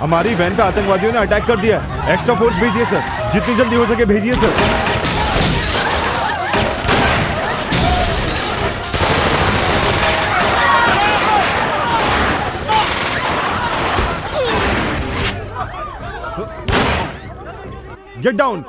हमारी वैन पे आतंकवादियों ने अटैक कर दिया। एक्स्ट्रा फोर्स भेजिए सर, जितनी जल्दी हो सके भेजिए सर। Get down.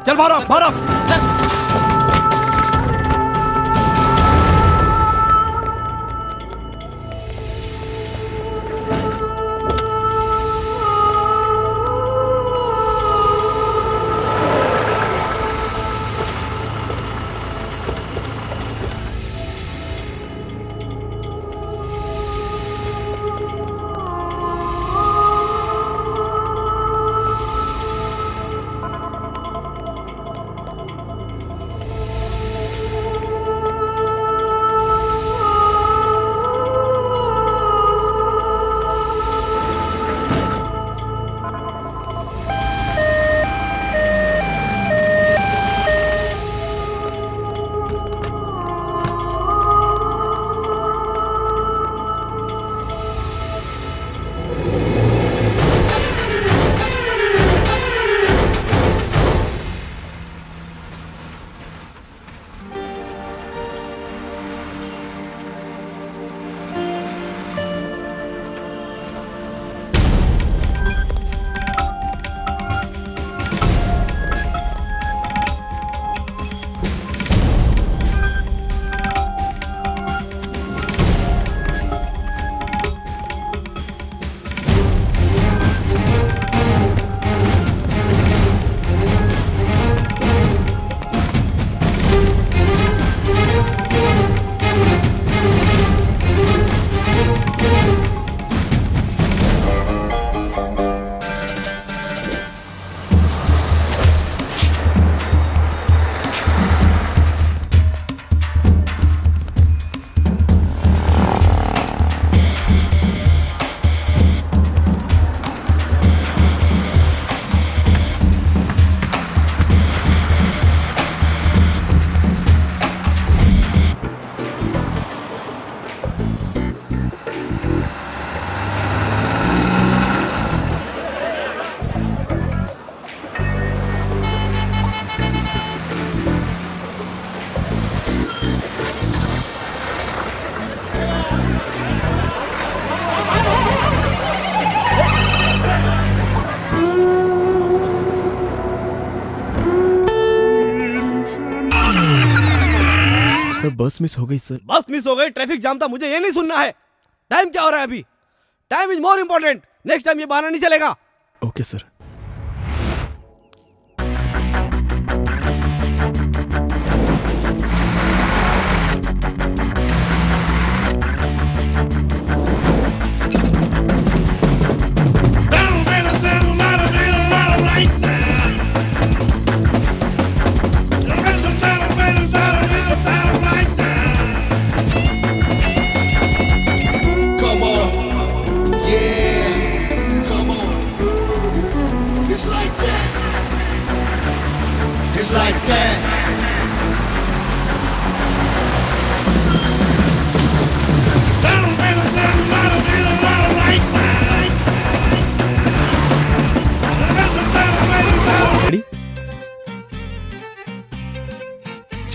चल भारो भारो सर बस मिस हो गई सर। बस मिस हो गई, ट्रैफिक जाम था, मुझे ये नहीं सुनना है। टाइम क्या हो रहा है अभी? Time is more important. Next time ये बहाना नहीं चलेगा। Okay sir.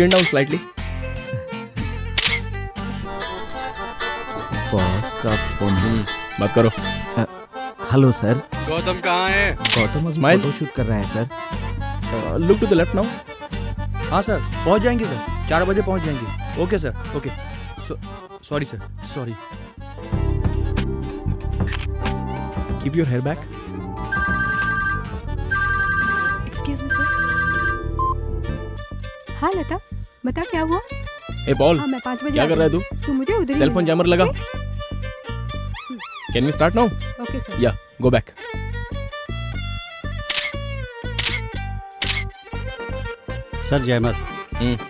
chin down slightly. Boss का फोन। बात करो. Hello sir. गौतम कहाँ है? गौतम अभी Smile. फोटो शूट कर रहा है sir. Look to the left now. हाँ सर, पहुंच जाएंगे सर, 4 बजे पहुंच जाएंगे। Okay sir, okay. Sorry sir, sorry. Keep your hair back. Excuse me sir. हाँ लता, बता क्या हुआ? Hey Paul, हाँ मैं 5 बजे क्या कर रहा है तू? तू मुझे उधर ही Cell phone मिलना। jammer लगा. Can we start now? Okay sir. Yeah, go back. Sir जयमत।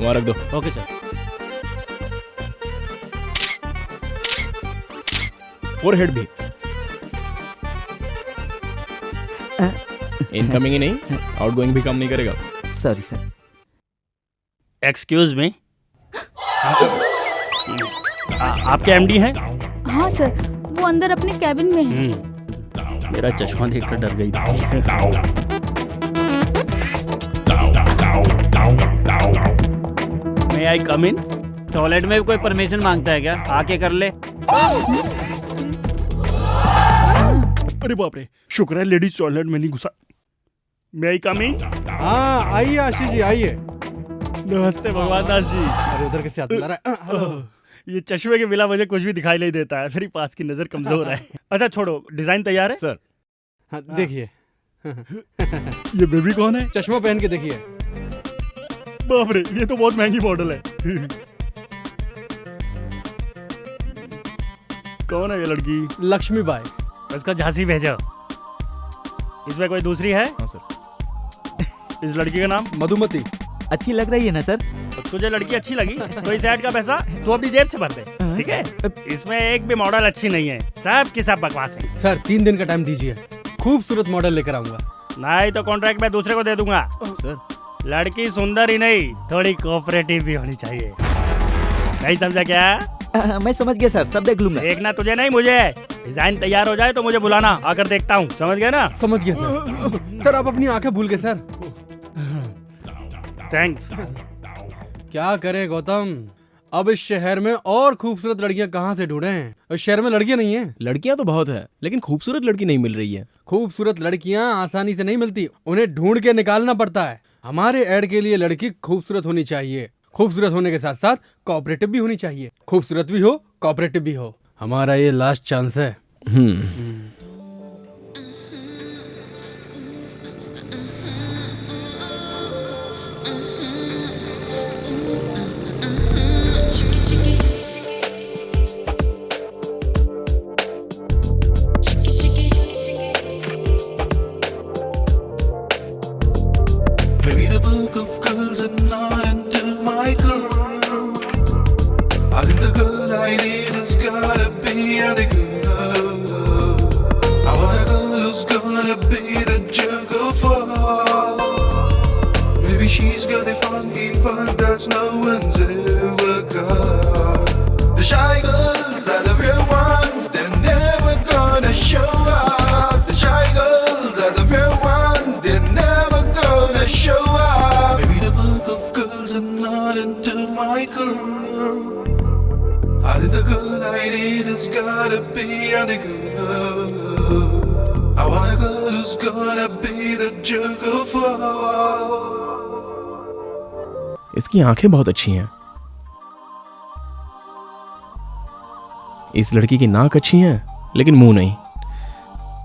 वहाँ रख दो. Okay sir. Forehead भी. इनकमिंग ही नहीं, आउटगोइंग भी काम नहीं करेगा. Sorry sir. एक्सक्यूज मी, आपके एमडी हैं? हाँ सर, वो अंदर अपने कैबिन में है। मेरा चश्मा देखकर डर गई थी। मे आई कम इन? टॉयलेट में कोई परमिशन मांगता है क्या? आके कर ले। अरे बाप रे, शुक्र है लेडीज टॉयलेट में नहीं घुसा। मैं आई कम इन? हाँ आइए आशीष जी आइए। नमस्ते भगवान दास जी। अरे उधर कैसे हाथ मिला रहा है? ये चश्मे के बिना मुझे कुछ भी दिखाई नहीं देता है, मेरी पास की नजर कमजोर है। अच्छा छोड़ो, डिजाइन तैयार है? सर. हाँ, देखिए ये बेबी कौन है? चश्मा पहन के देखिए। बाप रे, ये तो बहुत महंगी मॉडल है। कौन है ये लड़की? लक्ष्मी बाई। उसको झांसी भेजो। इसमें कोई दूसरी है? हाँ सर. इस लड़की का नाम? मधुमती। अच्छी लग रही है ना सर? तुझे लड़की अच्छी लगी तो इस ऐड का पैसा तू अपनी जेब से भर दे, ठीक है? इसमें एक भी मॉडल अच्छी नहीं है, सब की सब बकवास है। सर 3 दिन का टाइम दीजिए, खूबसूरत मॉडल लेकर आऊंगा। नहीं तो कॉन्ट्रैक्ट मैं दूसरे को दे दूंगा। सर. लड़की सुंदर ही नहीं, थोड़ी कोऑपरेटिव भी होनी चाहिए। नहीं समझा क्या? मैं समझ गया सर, सब देख लूंगा। देखना तुझे नहीं मुझे। डिजाइन तैयार हो जाए तो मुझे बुलाना, आकर देखता हूँ। समझ गए ना? समझ गया सर। सर आप अपनी आंखें भूल गए सर। थैंक्स। क्या करें गौतम, अब इस शहर में और खूबसूरत लड़कियां कहाँ से ढूंढें? इस शहर में लड़कियां नहीं है। लड़कियां तो बहुत है, लेकिन खूबसूरत लड़की नहीं मिल रही है. खूबसूरत लड़कियां आसानी से नहीं मिलती, उन्हें ढूंढ के निकालना पड़ता है। हमारे ऐड के लिए लड़की खूबसूरत होनी चाहिए, खूबसूरत होने के साथ साथ कोऑपरेटिव भी होनी चाहिए। खूबसूरत भी हो, कोऑपरेटिव भी हो। हमारा ये लास्ट चांस है। Maybe the book of girls are not into my girl. I think the girl I need has gotta be the girl. I want a girl who's gonna be the jerk of all. Maybe she's got a funky part that's no one's ever got. The shy girls are the real ones, they're never gonna show up. The shy girls are the real ones, they're never gonna show up. Maybe the book of girls are not into my girl. I think the girl I need has gotta be the girl. I want a girl who's gonna be the jerk of all. इसकी आंखें बहुत अच्छी हैं. इस लड़की की नाक अच्छी है, लेकिन मुंह नहीं.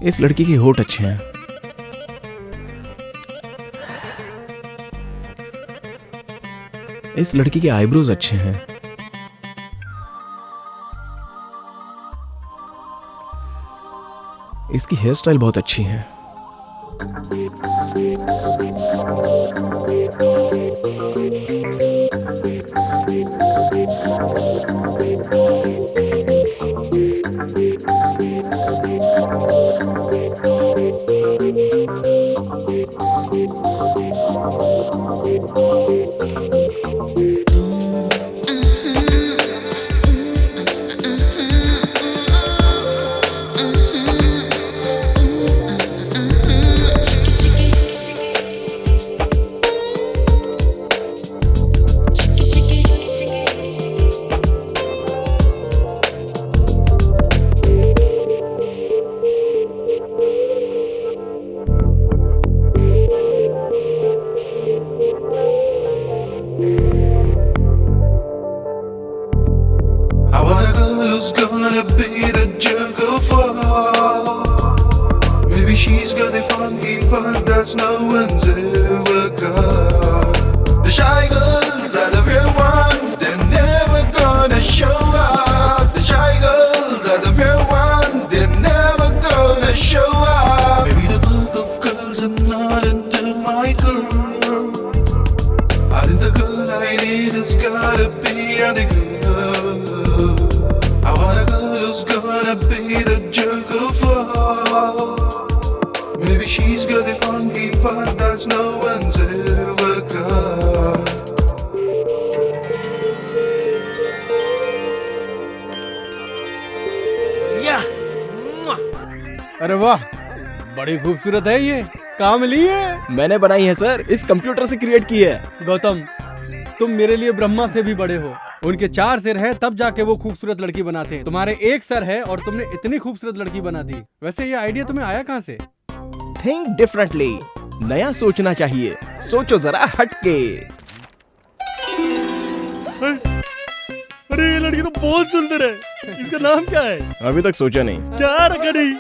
इस लड़की के होठ अच्छे हैं. इस लड़की के आईब्रोज अच्छे हैं. इसकी हेयर स्टाइल बहुत अच्छी है. who's gonna be the jerk of all. Maybe she's got a funky part that's no one's ever got. The shy girls are the real ones, they're never gonna show up. The shy girls are the real ones, they're never gonna show up. Maybe the book of girls are not into my girl. I think the girl I need has gotta be the girl. I want a girl who's gonna be the jerk of all. Maybe she's got a funky part that's no one's ever got. अरे वाह, बड़ी खूबसूरत है ये। कहाँ मिली है? मैंने बनाई है सर, इस कंप्यूटर से क्रिएट की है। गौतम, तुम मेरे लिए ब्रह्मा से भी बड़े हो। उनके 4 सिर है तब जाके वो खूबसूरत लड़की बनाते हैं। तुम्हारे 1 सर है और तुमने इतनी खूबसूरत लड़की बना दी। वैसे ये आइडिया तुम्हें आया कहाँ से? थिंक डिफरेंटली, नया सोचना चाहिए। सोचो जरा हटके। अरे ये लड़की तो बहुत सुंदर है, इसका नाम क्या है? अभी तक सोचा नहीं। क्या रखा नहीं?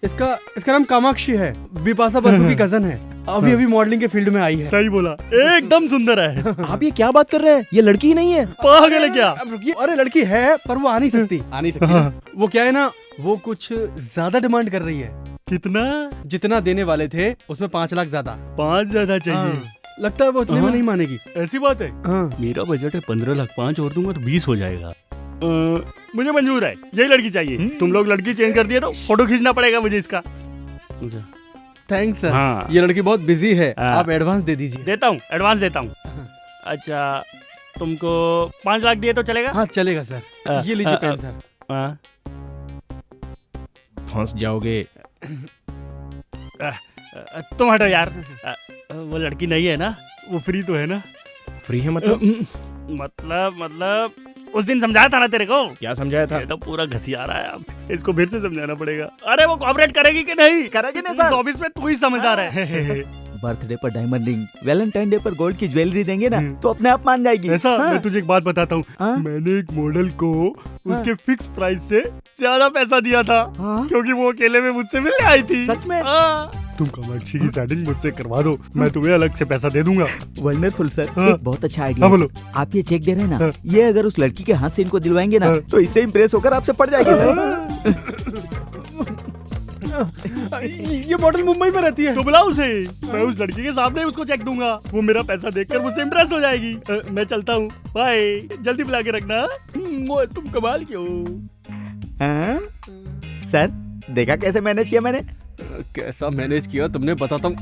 इसका नाम कामाक्षी है। बिपाशा बसु की कजन है। अभी अभी मॉडलिंग के फील्ड में आई है। सही बोला, एकदम सुंदर है। आप ये क्या बात कर रहे हैं? ये लड़की ही नहीं है। पागल है क्या? अब रुकिए, अरे लड़की है पर वो आ नहीं सकती। आ नहीं सकती। वो क्या है ना, वो कुछ ज्यादा डिमांड कर रही है। कितना? जितना देने वाले थे उसमें 5 लाख ज्यादा। 5 ज्यादा चाहिए। हाँ, लगता है वो उतने में नहीं मानेगी। ऐसी बात है? हाँ। मेरा बजट है 15 लाख, 5 और दूंगा तो 20 हो जाएगा। मुझे मंजूर है, यही लड़की चाहिए। तुम लोग लड़की चेंज कर दिए तो फोटो खींचना पड़ेगा मुझे इसका। Thanks sir. हाँ। ये लड़की बहुत बिजी है, हाँ। आप एडवांस दे दीजिए। देता हूँ, एडवांस देता हूँ। अच्छा, तुमको 5 लाख दिए तो चलेगा? हाँ चलेगा सर। ये लीजिए पेन सर। हाँ। फंस जाओगे। तुम हटो यार। वो लड़की नहीं है ना? वो फ्री तो है ना? फ्री है मतलब? मतलब उस दिन समझाया था ना तेरे को। क्या समझाया था? ये तो पूरा घसिया रहा है अब। इसको फिर से समझाना पड़ेगा। अरे वो कोऑपरेट करेगी कि नहीं? करेगी नहीं सर। ऑफिस में तू ही समझदार है। बर्थडे पर डायमंड रिंग, वैलेंटाइन डे पर गोल्ड की ज्वेलरी देंगे ना तो अपने आप मान जाएगी। ऐसा? हाँ। मैं तुझे एक बात बताता हूँ। हाँ? मैंने एक मॉडल को उसके फिक्स प्राइस से ज्यादा पैसा दिया था। हाँ? क्योंकि वो अकेले में मुझसे मिलने आई थी। सच में? हाँ। तुम कामाक्षी की सेटिंग मुझसे करवा दो, मैं तुम्हें अलग से पैसा दे दूंगा। Wonderful sir. हाँ। एक बहुत अच्छा आइडिया। हाँ, बोलो। आप ये चेक दे रहे हैं ना, हाँ। ये अगर उस लड़की के हाथ से इनको दिलवाएंगे ना हाँ। तो इससे इम्प्रेस होकर आपसे पड़ जाएगी सर। ये मॉडल मुंबई में रहती है। तो बुला उसे, मैं उस लड़की के सामने उसको चेक दूंगा। वो मेरा पैसा देखकर मुझसे इम्प्रेस हो जाएगी। मैं चलता हूँ, बाय। जल्दी बुला के रखना। तुम कमाल के हो। हाँ? सर देखा कैसे मैनेज किया मैंने? कैसा मैनेज किया तुमने, बताता हूँ।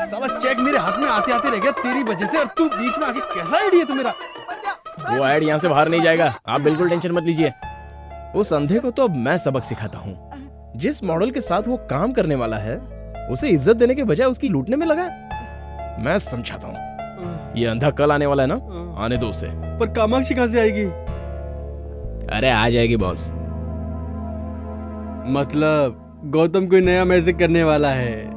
साला चेक मेरे हाथ में आते आते रह गया तेरी वजह से, और तू बीच में आके कैसा आइडिया तुम्हारा। वो ऐड यहाँ से बाहर नहीं जाएगा, आप बिल्कुल टेंशन मत लीजिए। उस अंधे को तो अब मैं सबक सिखाता हूँ। जिस मॉडल के साथ वो काम करने वाला है उसे इज्जत देने के बजाय उसकी लूटने में लगा। मैं समझाता हूँ। ये अंधा कल आने वाला है ना, आने दो उसे। पर कामाक्षी कहाँ से आएगी? अरे आ जाएगी बॉस। मतलब गौतम कोई नया मैजिक करने वाला है।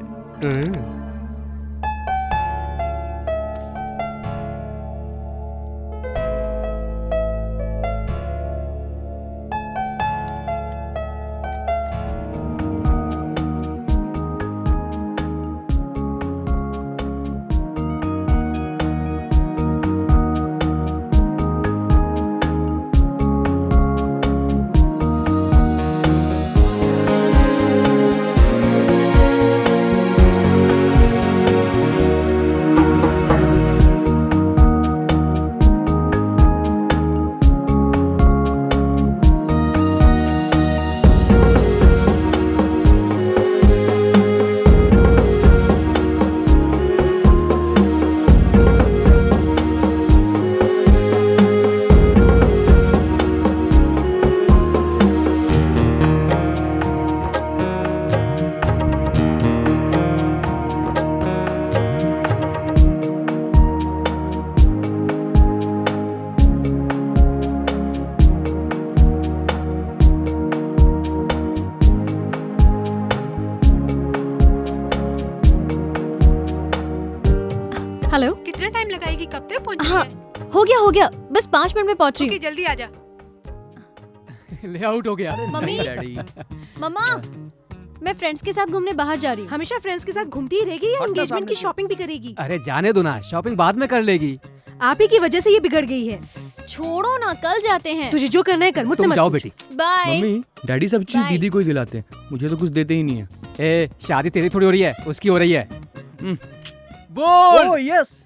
हेलो, कितना टाइम लगाएगी? कब तक पहुंचेगी? हाँ, हो गया बस 5 मिनट में पहुंच रही ओके, हूँ। जल्दी आ जा। ले आउट हो गया। मम्मी। डैडी। मम्मा, मैं फ्रेंड्स के साथ घूमने बाहर जा रही हूँ। हमेशा फ्रेंड्स के साथ घूमती ही रहेगी या एंगेजमेंट की शॉपिंग भी करेगी? अरे जाने दो ना, शॉपिंग बाद में कर लेगी। आप ही की वजह से ये बिगड़ गई है। छोड़ो ना, कल जाते हैं। तुझे जो करना है कर, मुझसे तुम मत जाओ पूछ। बेटी। बाय। मम्मी डैडी सब चीज Bye. दीदी को ही दिलाते हैं, मुझे तो कुछ देते ही नहीं है। ए, शादी तेरी थोड़ी हो रही है, उसकी हो रही है। बोल। Oh yes.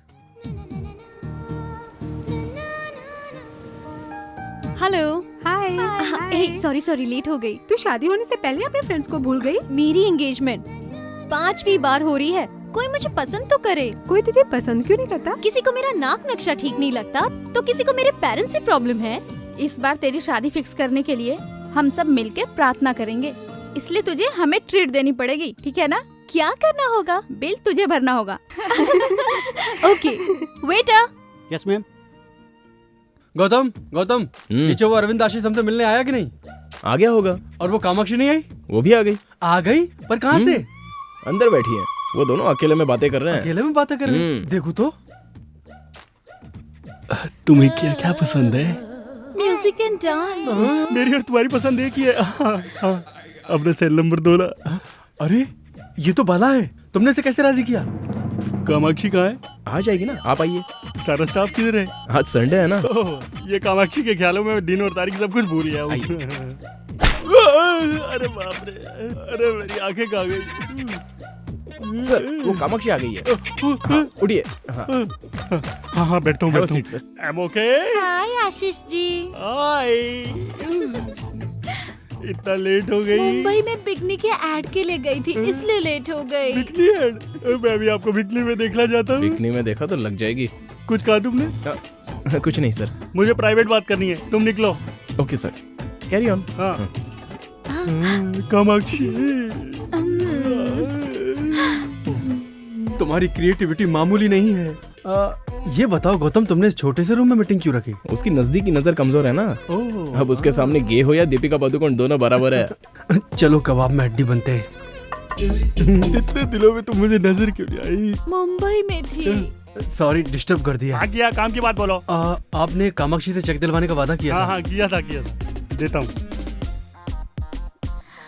हेलो। हाय। सॉरी लेट हो गई। तू शादी होने से पहले अपने फ्रेंड्स को भूल गई? मेरी एंगेजमेंट 5वीं बार हो रही है, कोई मुझे पसंद तो करे। कोई तुझे पसंद क्यों नहीं करता? किसी को मेरा नाक नक्शा ठीक नहीं लगता, तो किसी को मेरे पेरेंट्स से प्रॉब्लम है। इस बार तेरी शादी फिक्स करने के लिए हम सब मिलके प्रार्थना करेंगे, इसलिए तुझे हमें ट्रीट देनी पड़ेगी, ठीक है ना? क्या करना होगा? बिल तुझे भरना होगा। Okay, waiter. Yes ma'am. Gautam, पीछे वो अरविंद आशीष हमसे मिलने आया कि नहीं? आ गया होगा। और वो कामाक्षी नहीं आई? वो भी आ गई। आ गई? पर कहाँ से? अंदर बैठी है, वो दोनों अकेले में बातें कर रहे हैं। अकेले में बातें कर रहे हैं? देखो तो। तुम्हें क्या क्या पसंद है? Music and dance. मेरी और तुम्हारी पसंद एक ही है। अपना सेल नंबर 2 ला। अरे ये तो बाला है, तुमने इसे कैसे राजी किया? कामाक्षी कहाँ है? आ जाएगी ना, आप आइए। सारा स्टाफ किधर है? आज संडे है ना। ओह, ये कामाक्षी के ख्यालों में दिन और तारीख सब कुछ भूल गया हूँ। अरे बाप रे, अरे मेरी आंखें कहाँ गई? सर वो कामाक्षी आ गई है। हाँ, उठिए। हाँ हाँ बैठता हूँ। Have a seat, sir. I'm okay? हाय आशीष जी। हाय। इतना लेट हो गई? मुंबई में बिकनी के ऐड के लिए गई थी, इसलिए लेट हो गई। Bikini add? मैं भी आपको बिकनी में देखना चाहता हूँ। बिकनी में देखा तो लग जाएगी। कुछ कहा तुमने? कुछ नहीं सर। मुझे प्राइवेट बात करनी है, तुम निकलो। Okay sir, carry on. हाँ। कामाक्षी, तुम्हारी क्रिएटिविटी मामूली नहीं है। ये बताओ गौतम, तुमने इस छोटे से रूम में मीटिंग क्यों रखी? उसकी नजदीकी नजर कमजोर है ना। अब उसके सामने गे हो या दीपिका पादुकोण दोनों बराबर है। चलो कबाब में हड्डी बनते हैं। इतने दिनों में तुम मुझे नजर क्यों नहीं आई? मुंबई में थी। सॉरी डिस्टर्ब कर दिया। हाँ किया, काम की बात बोलो। आपने कामाक्षी से चेक दिलवाने का वादा किया था। हाँ किया था। देता हूँ।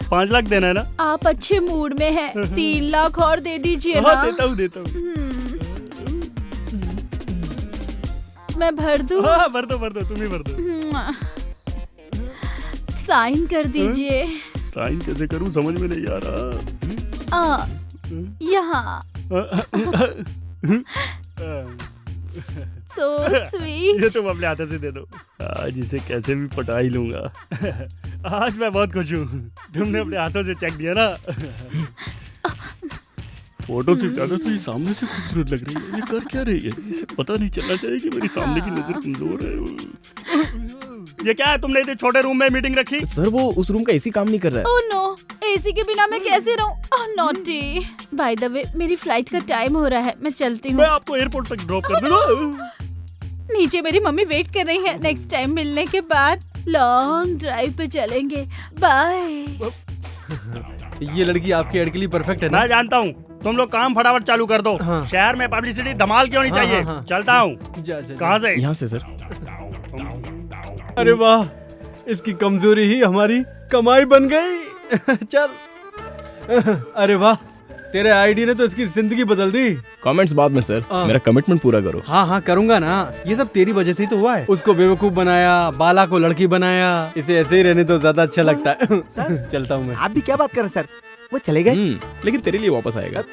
5 लाख देना है ना? आप अच्छे मूड में हैं, 3 लाख और दे दीजिए ना। हाँ देता हूँ। मैं भर दूँ? हाँ भर दो, तुम ही भर दो। साइन कर दीजिए। साइन कैसे करूँ समझ में नहीं आ रहा। यहाँ। So sweet. ये तुम अपने हाथों से दे दो। आज इसे कैसे भी पटा ही लूंगा। आज मैं बहुत खुश हूँ, तुमने अपने हाथों से चेक दिया ना। फोटो से ज्यादा तो ये सामने से खूबसूरत लग रही है। ये कर क्या रही है? इसे पता नहीं चलना चाहिए कि मेरी सामने की नजर कमजोर है। ये क्या है, तुमने इतने छोटे रूम में मीटिंग रखी? सर वो उस रूम का एसी काम नहीं कर रहा है। ओह नो, एसी के बिना मैं कैसे रहूं? ओह नॉटी। बाय द वे, मेरी फ्लाइट का टाइम हो रहा है, मैं चलती हूँ। मैं आपको एयरपोर्ट तक ड्रॉप कर दूंगा। नीचे मेरी मम्मी वेट कर रही है। नेक्स्ट टाइम मिलने के बाद लॉन्ग ड्राइव पे चलेंगे। बाय। ये लड़की आपके एड के लिए परफेक्ट है ना? मैं जानता हूँ, तुम लोग काम फटाफट चालू कर दो। हाँ। शहर में पब्लिसिटी धमाल क्यों नहीं हाँ, चाहिए? हाँ, हाँ। चलता हूँ। कहाँ से? यहाँ से सर। अरे वाह, इसकी कमजोरी ही हमारी कमाई बन गई। चल। अरे वाह, तेरे आईडी ने तो इसकी जिंदगी बदल दी। कमेंट्स बाद में सर, मेरा कमिटमेंट पूरा करो। हाँ करूंगा ना, ये सब तेरी वजह से ही तो हुआ है। उसको बेवकूफ बनाया, बाला को लड़की बनाया, इसे ऐसे ही रहने तो ज्यादा अच्छा लगता है। चलता हूँ मैं। आप भी क्या बात कर रहे सर, वो चले गए। लेकिन तेरे लिए वापस आएगा।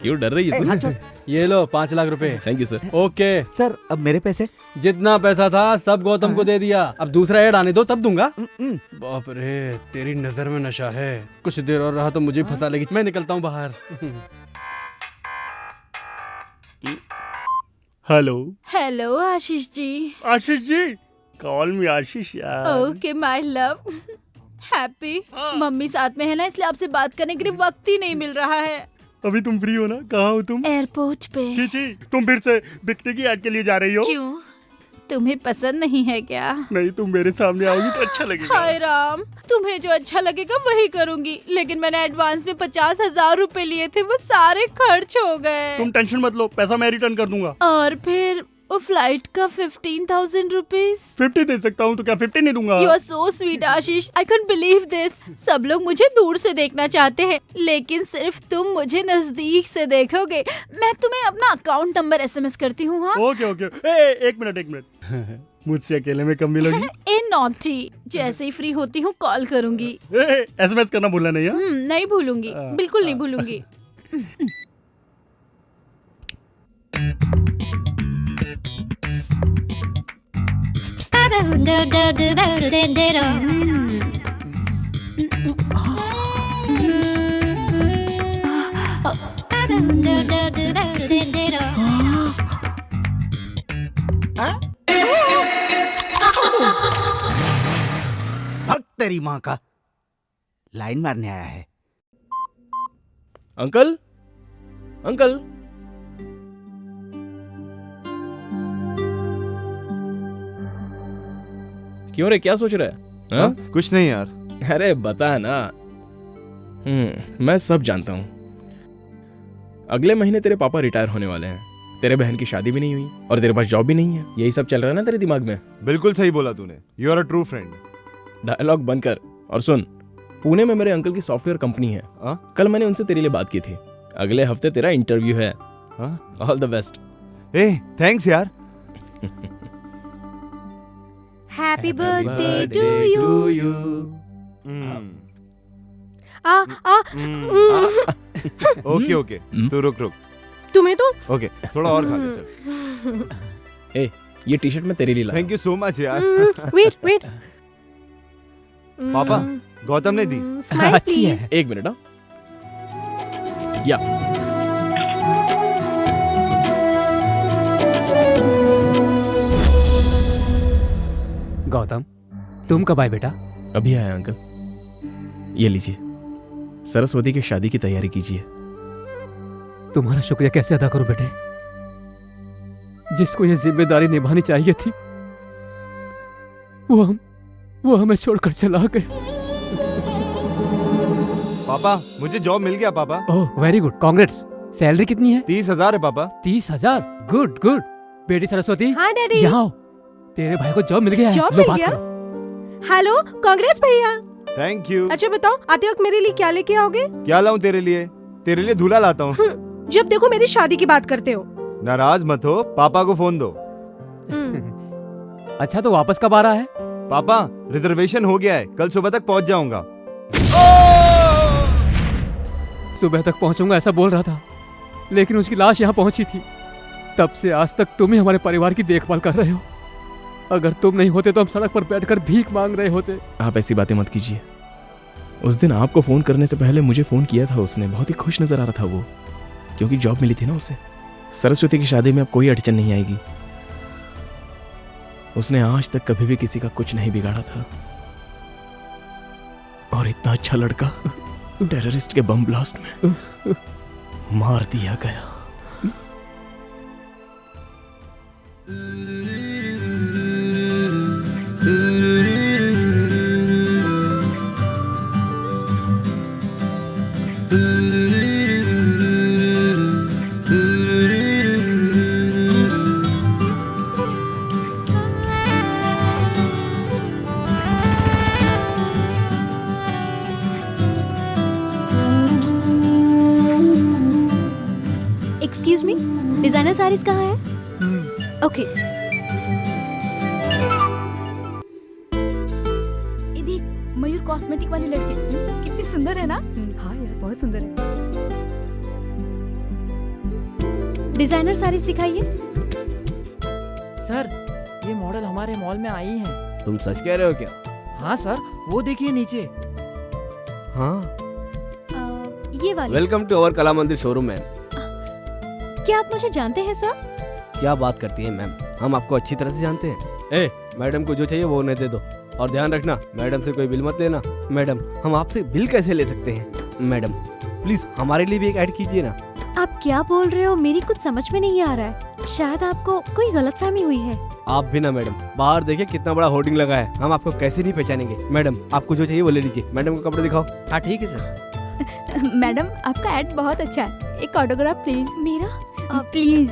क्यों डर रही है तू? ये लो 5 लाख रुपए। Thank you sir. Okay sir अब मेरे पैसे? जितना पैसा था सब गौतम को दे दिया, अब दूसरा ऐड आने दो तब दूंगा। बाप रे, तेरी नजर में नशा है। कुछ देर और रहा तो मुझे फंसा लेगी। मैं निकलता हूँ बाहर। Hello. Hello Ashish ji. Ashish ji, call मी आशीष यार। Okay my love. Happy. Mummy साथ में है ना, इसलिए आपसे बात करने के लिए वक्त ही नहीं मिल रहा है। अभी तुम फ्री हो ना? कहाँ हो तुम? एयरपोर्ट पे। छी, तुम फिर से बिकने की ऐड के लिए जा रही हो? क्यों, तुम्हें पसंद नहीं है क्या? नहीं, तुम मेरे सामने आओगी तो अच्छा लगेगा। हाय राम, तुम्हें जो अच्छा लगेगा वही करूंगी, लेकिन मैंने एडवांस में 50,000 रुपए लिए थे, वो सारे खर्च हो गए। तुम टेंशन मत लो, पैसा मैं रिटर्न कर दूंगा। और फिर वो फ्लाइट का 15,000 रुपीज। 50 दे सकता हूँ तो क्या 50 नहीं दूंगा? You are so sweet Ashish, I can't believe this. सब लोग मुझे दूर से देखना चाहते हैं, लेकिन सिर्फ तुम मुझे नजदीक से देखोगे। मैं तुम्हें अपना अकाउंट नंबर SMS करती हूँ। हाँ ओके ओके। एक मिनट मुझसे अकेले में कब मिलोगी? ए नॉटी, जैसे ही फ्री होती हूँ कॉल करूंगी। SMS करना भूलना नहीं है? नहीं भूलूंगी, बिल्कुल नहीं भूलूंगी। भक्त तेरी माँ का, लाइन मारने आया है। अंकल अंकल, क्यों रे, क्या सोच रहा है? हाँ? कुछ नहीं यार। अरे बता ना। मैं सब जानता हूँ। अगले महीने तेरे पापा रिटायर होने वाले हैं, तेरे बहन की शादी भी नहीं हुई और तेरे पास जॉब भी नहीं है। यही सब चल रहा है ना तेरे दिमाग में? बिल्कुल सही बोला तूने। You are a true friend. Dialogue बंद कर और सुन। पुणे में मेरे अंकल की सॉफ्टवेयर कंपनी है। कल मैंने उनसे तेरे लिए बात की थी। अगले हफ्ते तेरा इंटरव्यू है। All the best. ए थैंक्स यार। Happy birthday to you. Okay okay, तू रुक। तुम्हें तो ओके, थोड़ा और खा ले चल। ए, ये टी शर्ट मैं तेरे लिए लाया। थैंक यू सो मच यार। वेट। पापा, गौतम ने दी। अच्छी है। एक मिनट। या गौतम, तुम कब आए बेटा? अभी आया अंकल। ये लीजिए, सरस्वती की शादी की तैयारी कीजिए। तुम्हारा शुक्रिया कैसे अदा करूं बेटे? जिसको ये जिम्मेदारी निभानी चाहिए थी वो हमें छोड़कर चला गए। पापा, मुझे जॉब मिल गया पापा। Oh very good, congrats. Salary कितनी है? 30,000 है पापा। 30,000? Good good. बेटी सरस्वती, हाँ डैडी। यहाँ आओ। तेरे भाई को जॉब मिल गया है। जॉब लो मिल बात गया? करो। हेलो, कांग्रेस भैया। Thank you. अच्छा बताओ, आते वक्त मेरे लिए क्या लेके आओगे? क्या लाऊं तेरे लिए? तेरे लिए दूल्हा लाता हूँ। जब देखो मेरी शादी की बात करते हो। नाराज मत हो, पापा को फोन दो। अच्छा तो वापस कब आ रहा है? पापा, रिजर्वेशन हो गया है, कल सुबह तक पहुंच जाऊंगा। सुबह तक पहुंचूंगा ऐसा बोल रहा था, लेकिन उसकी लाश यहाँ पहुंची थी। तब से आज तक तुम ही हमारे परिवार की देखभाल कर रहे हो। अगर तुम नहीं होते तो हम सड़क पर बैठकर भीख मांग रहे होते। आप ऐसी बातें मत कीजिए। उस दिन आपको फोन करने से पहले मुझे फोन किया था उसने। बहुत ही खुश नजर आ रहा था वो, क्योंकि जॉब मिली थी ना उसे। सरस्वती की शादी में अब कोई अड़चन नहीं आएगी। उसने आज तक कभी भी किसी का कुछ नहीं बिगाड़ा था। और इतना अच्छा लड़का टेररिस्ट के बम ब्लास्ट में मार दिया गया। एक्सक्यूज मी, डिजाइनर साड़ीज कहाँ है? ओके। देख, मयूर कॉस्मेटिक वाली लड़की कितनी सुंदर है ना? हाँ यार, बहुत सुंदर है। डिजाइनर साड़ीज दिखाइए। सर, ये मॉडल हमारे मॉल में आई हैं। तुम सच कह रहे हो क्या? हाँ सर, वो देखिए नीचे। हाँ। ये वाली। वेलकम टू अवर कला मंदिर शोरूम मैम। क्या आप मुझे जानते हैं सर? क्या बात करती हैं मैम, हम आपको अच्छी तरह से जानते हैं। ए, मैडम को जो चाहिए वो उन्हें दे दो, और ध्यान रखना मैडम से कोई बिल मत लेना। मैडम, हम आपसे बिल कैसे ले सकते हैं? मैडम प्लीज हमारे लिए भी एक ऐड कीजिए ना। आप क्या बोल रहे हो? मेरी कुछ समझ में नहीं आ रहा है। शायद आपको कोई गलतफहमी हुई है। आप भी ना मैडम, बाहर देखिए कितना बड़ा होर्डिंग लगा है, हम आपको कैसे नहीं पहचानेंगे। मैडम, आपको जो चाहिए वो ले लीजिए। मैडम को कपड़े दिखाओ। हाँ ठीक है सर। मैडम, आपका एड बहुत अच्छा है, एक ऑटोग्राफ प्लीज। मेरा? Please.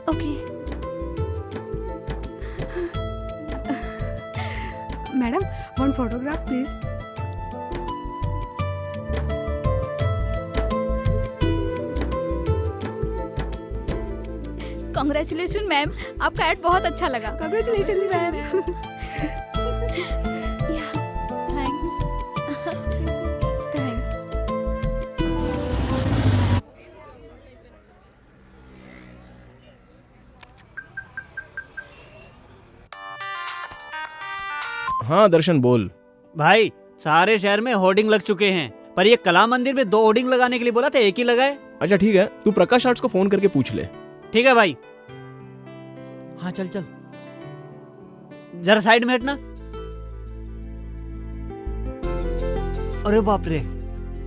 Okay. Madam, one photograph please. Congratulation ma'am, आपका एड बहुत अच्छा लगा। Congratulation ma'am. थैंक्स। थैंक्स। हाँ दर्शन बोल। भाई सारे शहर में होर्डिंग लग चुके हैं, पर ये कला मंदिर में 2 होर्डिंग लगाने के लिए बोला था, एक ही लगाए। अच्छा ठीक है, तू प्रकाश आर्ट्स को फोन करके पूछ ले। ठीक है भाई। हाँ चल चल। जरा साइड में हटना। अरे बाप रे,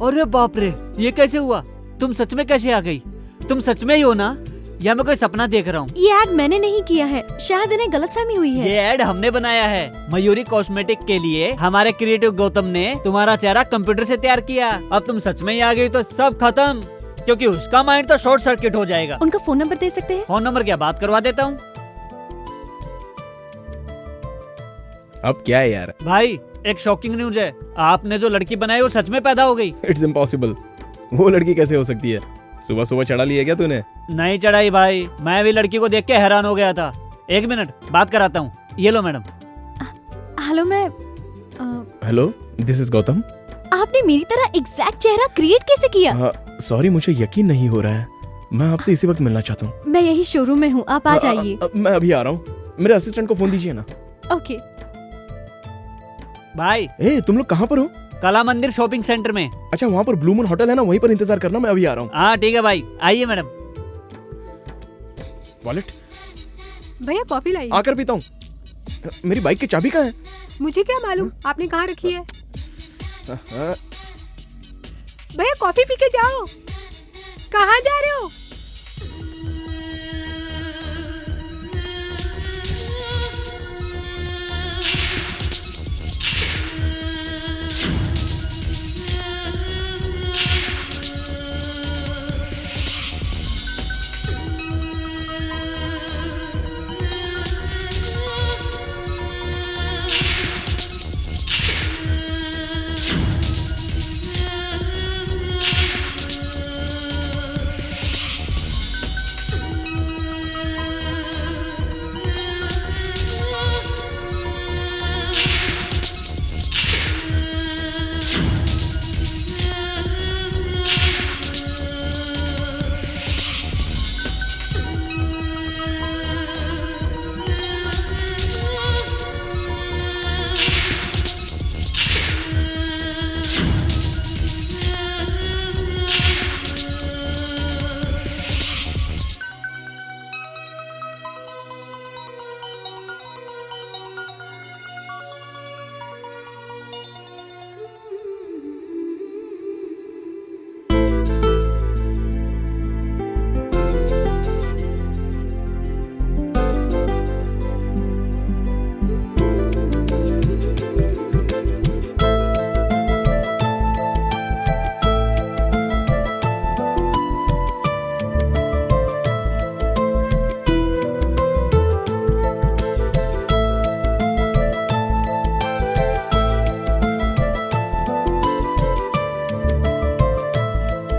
अरे बाप रे, ये कैसे हुआ? तुम सच में कैसे आ गई? तुम सच में ही हो ना, या मैं कोई सपना देख रहा हूँ? ये ऐड मैंने नहीं किया है, शायद इन्हें गलतफहमी हुई है। ये ऐड हमने बनाया है। मयूरी कॉस्मेटिक के लिए हमारे क्रिएटिव गौतम ने तुम्हारा चेहरा कंप्यूटर से तैयार किया। अब तुम सच में ही आ गई तो सब खत्म, क्योंकि उसका माइंड तो शॉर्ट सर्किट हो जाएगा। उनका फोन नंबर दे सकते हैं? फोन नंबर क्या, बात करवा देता हूँ। अब क्या है यार? भाई एक शॉकिंग न्यूज है, आपने जो लड़की बनाई वो सच में पैदा हो गई। It's impossible. वो लड़की कैसे हो सकती है? सुबह सुबह चढ़ा लिया क्या तूने? नहीं चढ़ाई भाई, मैं भी लड़की को देख के हैरान हो गया था। 1 मिनट बात कराता हूँ। ये लो मैडम। हेलो, मैं हेलो, दिस इज गौतम। आपने मेरी तरह एग्जैक्ट चेहरा क्रिएट कैसे किया? सॉरी, मुझे यकीन नहीं हो रहा है। मैं आपसे इसी वक्त मिलना चाहता हूँ। मैं यही शोरूम में हूँ, आप आ जाइए। मैं अभी आ रहा हूँ। मेरे असिस्टेंट को फोन दीजिए ना। ओके। भाई ए, तुम लोग कहाँ पर हो? कला मंदिर शॉपिंग सेंटर में। अच्छा, वहाँ पर ब्लू मून होटल है ना, वहीं पर इंतजार करना, मैं अभी आ रहा हूँ। हाँ ठीक है भाई, आइए मैडम। वॉलेट भैया कॉफी लाइए। आकर पीता हूँ। मेरी बाइक की चाबी कहाँ है? मुझे क्या मालूम, आपने कहाँ रखी है? भैया कॉफी पी के जाओ। कहाँ जा रहे हो?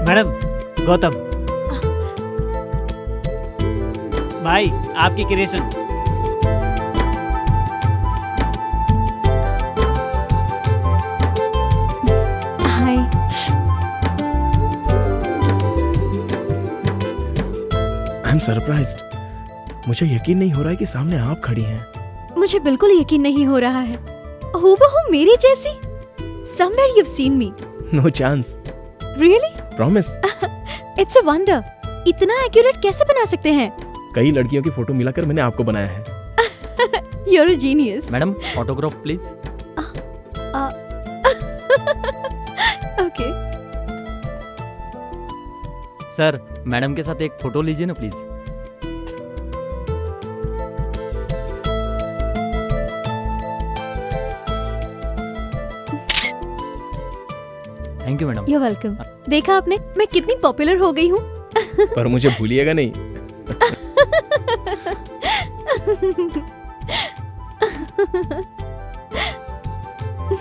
मैडम, गौतम भाई, आपकी creation. Hi. I am surprised. मुझे यकीन नहीं हो रहा है कि सामने आप खड़ी हैं। मुझे बिल्कुल यकीन नहीं हो रहा है। हूबहू मेरी जैसी। Somewhere you've seen me. No chance. Really? Promise. It's a wonder. इतना एक्यूरेट कैसे बना सकते हैं? कई लड़कियों की फोटो मिलाकर मैंने आपको बनाया है। You're a genius. Madam autograph please. Okay. Sir, madam के साथ एक फोटो लीजिए ना please. Thank you madam. You're welcome. देखा आपने, मैं कितनी पॉपुलर हो गई हूँ। पर मुझे भूलिएगा नहीं। फोन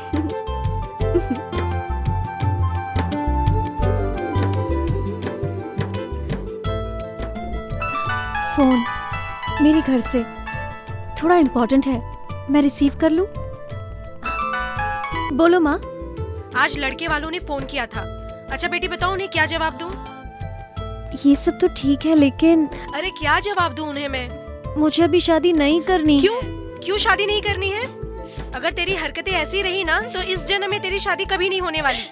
मेरे घर से, थोड़ा इम्पोर्टेंट है, मैं रिसीव कर लूं? बोलो माँ। आज लड़के वालों ने फोन किया था। अच्छा बेटी बताओ उन्हें क्या जवाब दूं? ये सब तो ठीक है लेकिन अरे क्या जवाब दूं उन्हें मैं? मुझे अभी शादी नहीं करनी। क्यों शादी नहीं करनी है? अगर तेरी हरकतें ऐसी रही ना तो इस जन्म में तेरी शादी कभी नहीं होने वाली।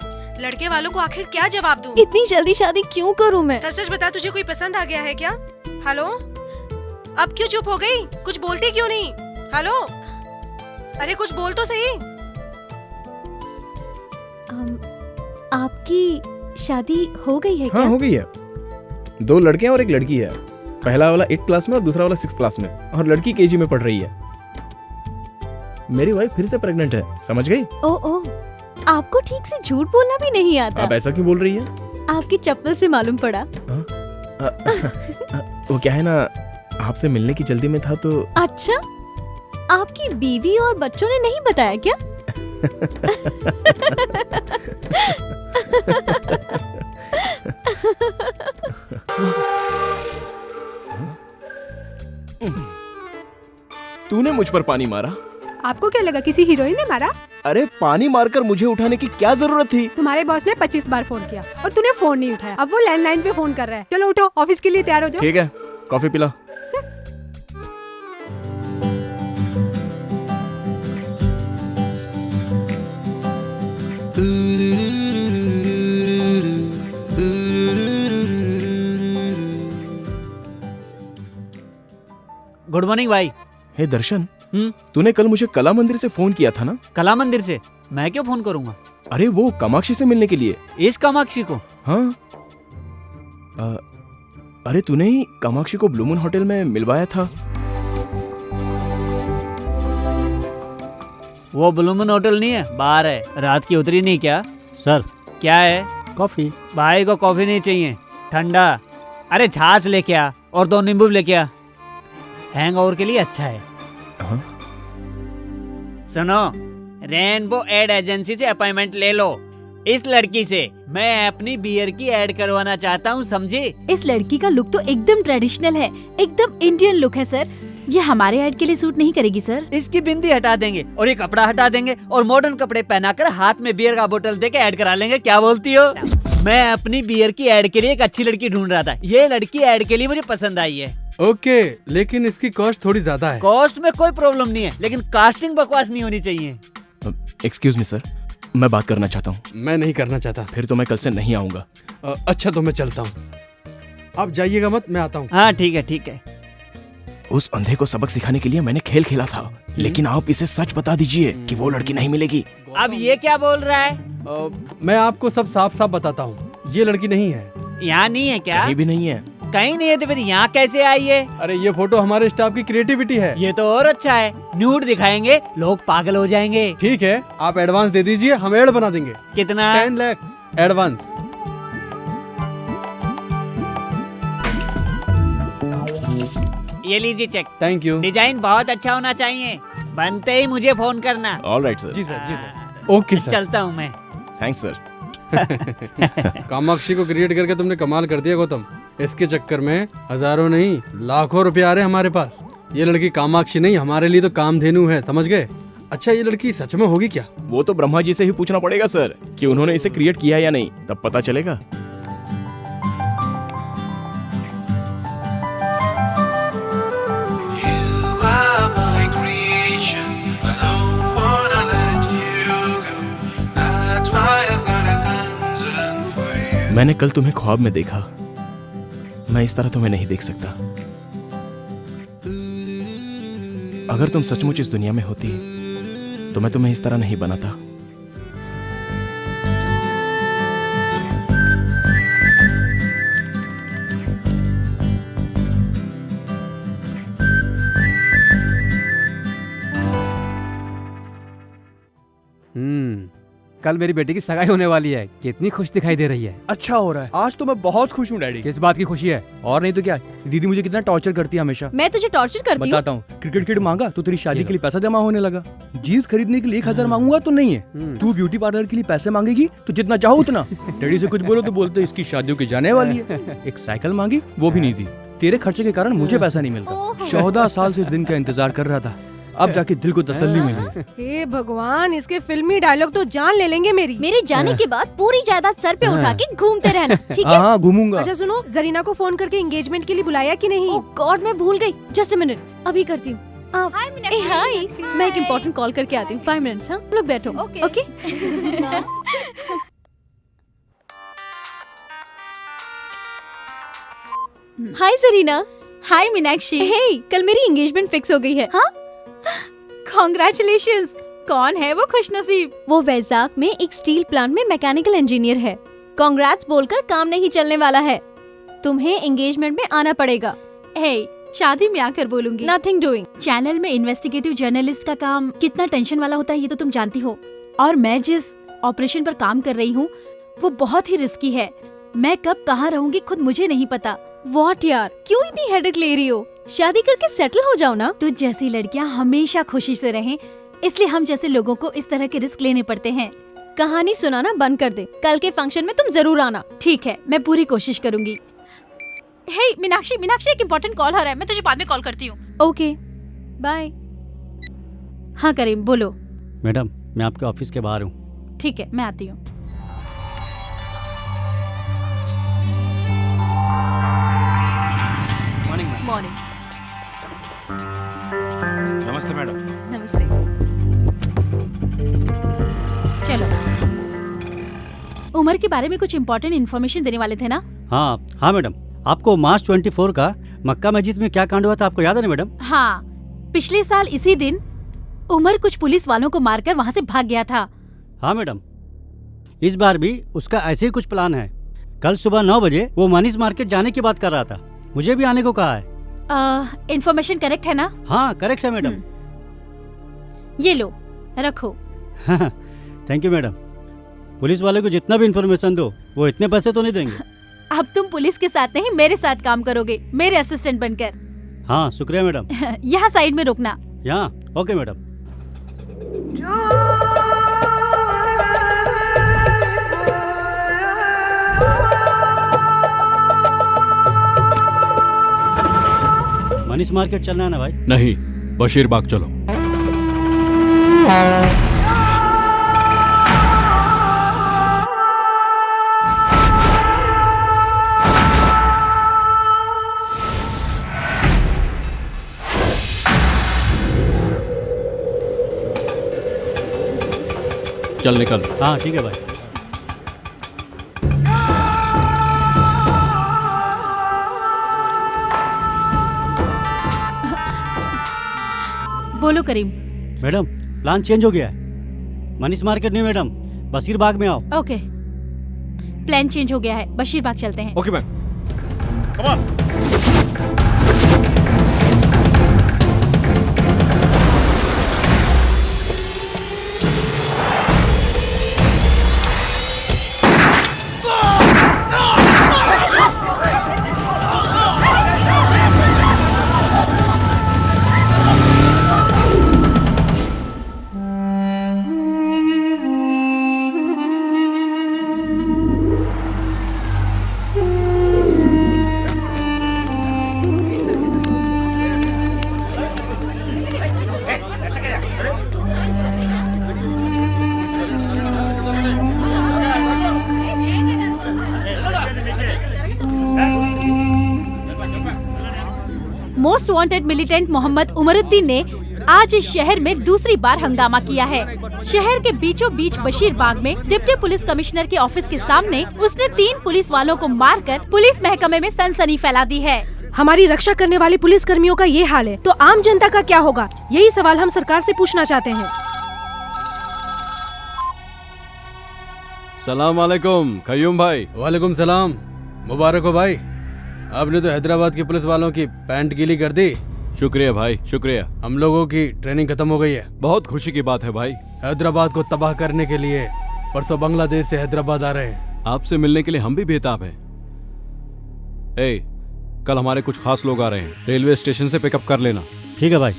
लड़के वालों को आखिर क्या जवाब दूं? इतनी जल्दी शादी क्यों करूं मैं? सच सच बता, तुझे कोई पसंद आ गया है क्या? हेलो, अब क्यों चुप हो गई? कुछ बोलती क्यों नहीं? हेलो, अरे कुछ बोल तो सही। आपकी शादी हो गई है क्या? हाँ हो गई है। 2 लड़के हैं और 1 लड़की है। पहला वाला 8th क्लास में और दूसरा वाला 6th क्लास में, और लड़की केजी में पढ़ रही है। मेरी वाइफ फिर से प्रेग्नेंट है, समझ गई? ओ, आपको ठीक से झूठ बोलना भी नहीं आता। आप ऐसा क्यों बोल रही है? आपकी चप्पल से मालूम पड़ा। वो क्या है ना, आपसे मिलने की जल्दी में था तो। अच्छा, आपकी बीवी और बच्चों ने नहीं बताया क्या? तूने मुझ पर पानी मारा? आपको क्या लगा किसी हीरोइन ने मारा? अरे पानी मारकर मुझे उठाने की क्या जरूरत थी? तुम्हारे बॉस ने 25 बार फोन किया और तूने फोन नहीं उठाया। अब वो लैंडलाइन पे फोन कर रहा है। चलो उठो, ऑफिस के लिए तैयार हो जाओ। ठीक है, कॉफी पिला। गुड मॉर्निंग भाई। हे दर्शन, तूने कल मुझे कला मंदिर से फोन किया था ना? कला मंदिर से? मैं क्यों फोन करूंगा? अरे वो कामाक्षी से मिलने के लिए। इस कामाक्षी को? हाँ। अरे तूने ही कामाक्षी को ब्लू मून होटल में मिलवाया था। वो ब्लू मून होटल नहीं है, बाहर है। रात की उतरी नहीं क्या? सर क्या है? कॉफी। भाई को कॉफी नहीं चाहिए, ठंडा। अरे छाछ लेके आ और 2 नींबू लेके आ, हैंगओवर के लिए अच्छा है। सुनो, रेनबो एड एजेंसी से अपॉइंटमेंट ले लो। इस लड़की से मैं अपनी बियर की ऐड करवाना चाहता हूँ, समझे? इस लड़की का लुक तो एकदम ट्रेडिशनल है, एकदम इंडियन लुक है सर। ये हमारे ऐड के लिए सूट नहीं करेगी सर। इसकी बिंदी हटा देंगे और ये कपड़ा हटा देंगे और मॉडर्न कपड़े पहनाकर हाथ में बियर का बोतल देके ऐड करा लेंगे। क्या बोलती हो? मैं अपनी बियर की ऐड के लिए एक अच्छी लड़की ढूंढ रहा था। ये लड़की ऐड के लिए मुझे पसंद आई है। ओके, लेकिन इसकी कॉस्ट थोड़ी ज्यादा है। कॉस्ट में कोई प्रॉब्लम नहीं है, लेकिन कास्टिंग बकवास नहीं होनी चाहिए। एक्सक्यूज मी सर, मैं बात करना चाहता हूँ। मैं नहीं करना चाहता। फिर तो मैं कल से नहीं आऊंगा। अच्छा तो मैं चलता हूँ, आप जाइएगा मत, मैं आता हूँ। हाँ ठीक है ठीक है। उस अंधे को सबक सिखाने के लिए मैंने खेल खेला था, लेकिन आप इसे सच बता दीजिए कि वो लड़की नहीं मिलेगी। अब ये क्या बोल रहा है? मैं आपको सब साफ साफ बताता हूँ, ये लड़की नहीं है। यहाँ नहीं है क्या? कहीं भी नहीं है। कहीं नहीं है तो फिर यहाँ कैसे आई है? अरे ये फोटो हमारे स्टाफ की क्रिएटिविटी है। ये तो और अच्छा है, न्यूड दिखाएंगे, लोग पागल हो जाएंगे। ठीक है, आप एडवांस दे दीजिए, हम एड बना देंगे। कितना? 10 लाख एडवांस। ये लीजिए चेक। Thank you. डिजाइन बहुत अच्छा होना चाहिए, बनते ही मुझे फोन करना। Alright sir. जी सर, जी सर। Okay sir. चलता हूँ मैं। Thanks sir. कामाक्षी को क्रिएट करके तुमने कमाल कर दिया गौतम। इसके चक्कर में हजारों नहीं लाखों रुपए आ रहे हमारे पास। ये लड़की कामाक्षी नहीं, हमारे लिए तो कामधेनु है, समझ गए? अच्छा ये लड़की सच में होगी क्या? वो तो ब्रह्मा जी से ही पूछना पड़ेगा सर कि उन्होंने इसे क्रिएट किया या नहीं, तब पता चलेगा। मैंने कल तुम्हें ख्वाब में देखा, मैं इस तरह तुम्हें नहीं देख सकता। अगर तुम सचमुच इस दुनिया में होती तो मैं तुम्हें इस तरह नहीं बनाता। कल मेरी बेटी की सगाई होने वाली है। कितनी खुश दिखाई दे रही है। अच्छा हो रहा है, आज तो मैं बहुत खुश हूँ डैडी। किस बात की खुशी है? और नहीं तो क्या, दीदी मुझे कितना टॉर्चर करती है हमेशा। मैं तुझे टॉर्चर करती हूँ? बताता हूँ, क्रिकेट किट मांगा तो तेरी शादी के लिए पैसा जमा होने लगा। जीन्स खरीदने के लिए 1000 मांगूंगा तो नहीं है। तू ब्यूटी पार्लर के लिए पैसे मांगेगी तो जितना चाहो उतना। डैडी से कुछ बोलो तो बोलते इसकी शादियों की जाने वाली है। एक साइकिल मांगी वो भी नहीं दी। तेरे खर्चे के कारण मुझे पैसा नहीं मिलता। 14 साल से इस दिन का इंतजार कर रहा था, अब जाके दिल को तसल्ली मिली। हे भगवान, इसके फिल्मी डायलॉग तो जान ले लेंगे मेरी। मेरे जाने के बाद पूरी जायदाद सर पे उठा के घूमते रहना, ठीक है? हाँ घूमूंगा। अच्छा सुनो, जरीना को फोन करके एंगेजमेंट के लिए बुलाया कि नहीं? ओह गॉड, मैं भूल गई। जस्ट अ मिनट, अभी करती हूँ। हाय, मैं एक इम्पोर्टेंट कॉल करके आती हूँ। 5 मिनट्स। हाँ, लोग बैठो। ओके। हाय सरीना। हाय मीनाक्षी। हे, कल मेरी एंगेजमेंट फिक्स हो गई है। हाँ, कॉन्ग्रेचुलेशंस। कौन है वो खुशनसीब? वो वैजाग में एक स्टील प्लांट में मैकेनिकल इंजीनियर है। कांग्रेट्स बोलकर काम नहीं चलने वाला है। तुम्हें एंगेजमेंट में आना पड़ेगा। हे, शादी में आकर बोलूंगी। Nothing doing. चैनल में इन्वेस्टिगेटिव जर्नलिस्ट का काम कितना टेंशन वाला होता है ये तो तुम जानती हो। और मैं जिस ऑपरेशन पर काम कर रही हूँ वो बहुत ही रिस्की है। मैं कब कहाँ रहूंगी खुद मुझे नहीं पता। व्हाट यार, क्यों इतनी हेडेक ले रही हो? शादी करके सेटल हो जाओ ना। तुझ जैसी लड़कियाँ हमेशा खुशी से रहें, इसलिए हम जैसे लोगों को इस तरह के रिस्क लेने पड़ते हैं। कहानी सुनाना बंद कर दे। कल के फंक्शन में तुम जरूर आना। ठीक है, मैं पूरी कोशिश करूंगी। हे मीनाक्षी, एक इम्पोर्टेंट कॉल आ रहा है, मैं तुझे बाद में कॉल करती हूँ। Okay, bye. हाँ करीम, बोलो। मैडम, मैं आपके ऑफिस के बाहर हूँ। ठीक है, मैं आती हूँ। मॉर्निंग। नमस्ते मैडम। नमस्ते। चलो, उमर के बारे में कुछ इम्पोर्टेंट इन्फॉर्मेशन देने वाले थे ना? हाँ मैडम, आपको मार्च 24 का मक्का मस्जिद में क्या कांड हुआ था आपको याद है ना मैडम? हाँ, पिछले साल इसी दिन उमर कुछ पुलिस वालों को मारकर वहाँ से भाग गया था। हाँ मैडम, इस बार भी उसका ऐसे ही कुछ प्लान है। कल सुबह 9 बजे वो मनीष मार्केट जाने की बात कर रहा था। मुझे भी आने को कहा है। इन्फॉर्मेशन करेक्ट है ना? हाँ करेक्ट है मैडम। ये लो, रखो। Thank you madam. पुलिस वाले को जितना भी इन्फॉर्मेशन दो वो इतने पैसे तो नहीं देंगे। अब तुम पुलिस के साथ नहीं मेरे साथ काम करोगे, मेरे असिस्टेंट बनकर। हाँ शुक्रिया मैडम। यहाँ साइड में रुकना। यहाँ ओके मैडम। मनीष मार्केट चलना है ना भाई? नहीं, बशीर बाग चलो। चल निकल। हाँ ठीक है भाई। बोलो करीम। मैडम, प्लान चेंज हो गया है। मनीष मार्केट नहीं मैडम, बशीर बाग में आओ। ओके, प्लान चेंज हो गया है, बशीर बाग चलते हैं। Okay ma'am, come on. Most wanted militant Mohammad Umaruddin ने आज इस शहर में दूसरी बार हंगामा किया है। शहर के बीचों बीच बशीर बाग में डिप्टी पुलिस कमिश्नर के ऑफिस के सामने उसने 3 पुलिस वालों को मारकर पुलिस महकमे में सनसनी फैला दी है। हमारी रक्षा करने वाले पुलिस कर्मियों का ये हाल है तो आम जनता का क्या होगा? यही सवाल हम सरकार से पूछना चाहते हैं। सलाम वालेकुम कयूम भाई। वालेकुम सलाम। मुबारक हो भाई, आपने तो हैदराबाद के पुलिस वालों की पैंट गीली कर दी। शुक्रिया भाई, शुक्रिया। हम लोगों की ट्रेनिंग खत्म हो गई है। बहुत खुशी की बात है भाई। हैदराबाद को तबाह करने के लिए परसों बांग्लादेश से हैदराबाद आ रहे हैं। आपसे मिलने के लिए हम भी बेताब हैं। ए, कल हमारे कुछ खास लोग आ रहे हैं, रेलवे स्टेशन से पिकअप कर लेना। ठीक है भाई।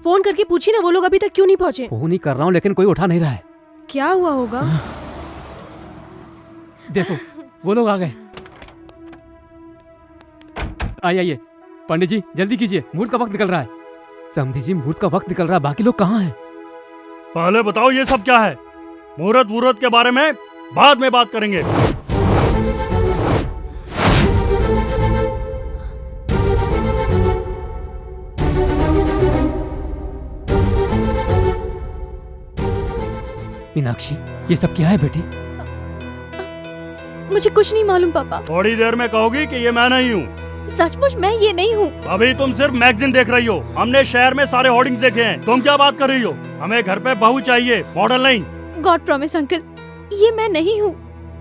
फोन करके पूछी ना, वो लोग अभी तक क्यों नहीं पहुंचे? फोन ही कर रहा हूँ लेकिन कोई उठा नहीं रहा है। क्या हुआ होगा? देखो वो लोग आ गए। आइए पंडित जी जल्दी कीजिए, मुहूर्त का वक्त निकल रहा है। समधी जी मुहूर्त का वक्त निकल रहा है, बाकी लोग कहाँ हैं? पहले बताओ ये सब क्या है? मुहूर्त के बारे में बाद में बात करेंगे। मीनाक्षी ये सब क्या है बेटी? मुझे कुछ नहीं मालूम पापा। थोड़ी देर में कहोगी कि ये मैं नहीं हूँ। सचमुच मैं ये नहीं हूँ। अभी तुम सिर्फ मैगजीन देख रही हो। हमने शहर में सारे होर्डिंग्स देखे हैं। तुम क्या बात कर रही हो? हमें घर पे बहू चाहिए, मॉडल नहीं। गॉड प्रॉमिस अंकल, ये मैं नहीं हूँ।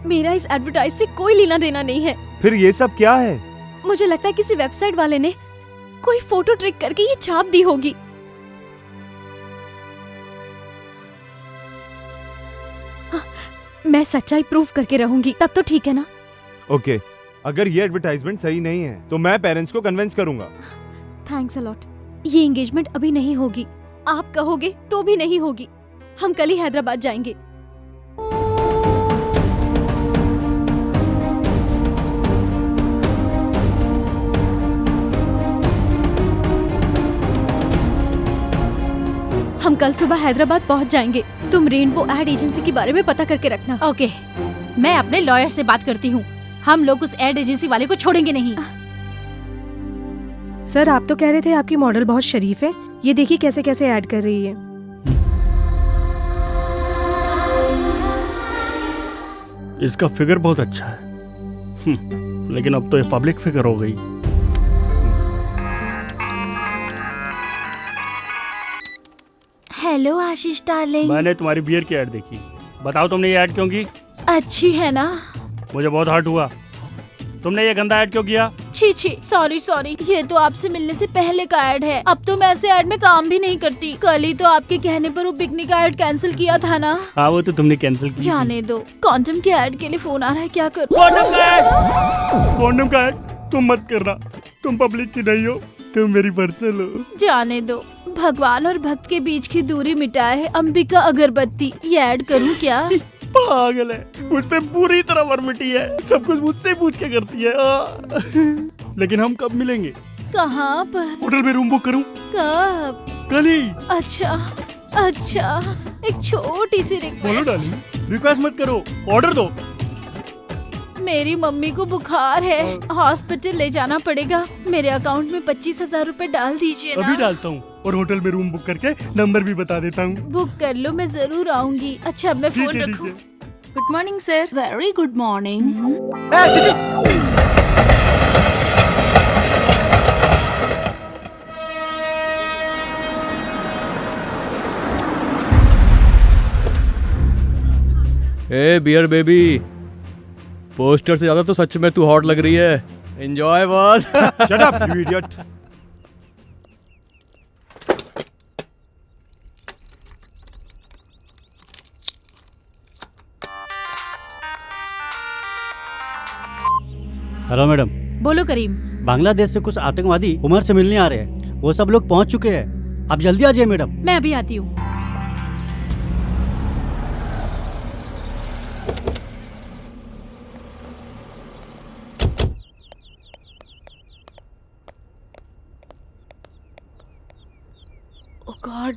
मेरा इस एडवर्टाइज से कोई लेना देना नहीं है। फिर ये सब क्या है? मुझे लगता है किसी वेबसाइट वाले ने कोई फोटो ट्रिक करके ये छाप दी होगी। मैं सच्चाई प्रूफ करके रहूंगी, तब तो ठीक है ना? ओके, अगर ये एडवर्टाइजमेंट सही नहीं है तो मैं पेरेंट्स को कन्विंस करूंगा। Thanks a lot. ये एंगेजमेंट अभी नहीं होगी, आप कहोगे तो भी नहीं होगी। हम कल ही हैदराबाद जाएंगे। हम कल सुबह हैदराबाद पहुंच जाएंगे। तुम रेनबो एड एजेंसी के बारे में पता करके रखना। ओके, मैं अपने लॉयर से बात करती हूँ। हम लोग उस एड एजेंसी वाले को छोड़ेंगे नहीं। सर आप तो कह रहे थे आपकी मॉडल बहुत शरीफ है। ये देखिए कैसे कैसे ऐड कर रही है। इसका फिगर बहुत अच्छा है। लेकिन अब तो ये पब्लिक फिगर हो गई। हेलो आशीष डार्लिंग। मैंने तुम्हारी बियर की ऐड देखी। बताओ तुमने ये ऐड क्यों की? अच्छी है ना? मुझे बहुत हर्ट हुआ। तुमने ये गंदा ऐड क्यों किया? छी छी, सॉरी। ये तो आपसे मिलने से पहले का ऐड है। अब तो मैं ऐसे ऐड में काम भी नहीं करती। कल ही तो आपके कहने पर वो पिकनिक का ऐड कैंसिल किया था ना। हाँ वो तो तुमने कैंसिल किया। जाने दो। कॉन्डम के ऐड के लिए फोन आ रहा है, क्या करूं? कॉन्डम का ऐड तुम मत करना। तुम पब्लिक की नहीं हो, तुम मेरी पर्सनल हो। जाने दो। भगवान और भक्त के बीच की दूरी मिटाए अंबिका अगरबत्ती। ये ऐड करूं क्या? पागल है, मुझ पे पूरी तरह वर्मिटी है। सब कुछ मुझसे पूछ के करती है। लेकिन हम कब मिलेंगे? कहाँ पर? होटल में रूम बुक करूं? कब? कल ही। अच्छा, एक छोटी सी बोलो रिक्वेस्ट। डार्लिंग, रिक्वेस्ट मत करो, ऑर्डर दो। मेरी मम्मी को बुखार है, हॉस्पिटल ले जाना पड़ेगा। मेरे अकाउंट में 25,000 रूपए डाल दीजिए ना। अभी डालता हूँ और होटल में रूम बुक करके नंबर भी बता देता हूँ। बुक कर लो, मैं जरूर आऊंगी। अच्छा अब मैं फोन रखूं। Good morning sir. Very good morning. ए बियर बेबी, पोस्टर से ज्यादा तो सच में तू हॉट लग रही है। Enjoy boss. Shut up you idiot. Hello madam. बोलो करीम। बांग्लादेश से कुछ आतंकवादी उमर से मिलने आ रहे हैं। वो सब लोग पहुंच चुके हैं। आप जल्दी आ जाइए मैडम। मैं अभी आती हूँ। ओह गॉड।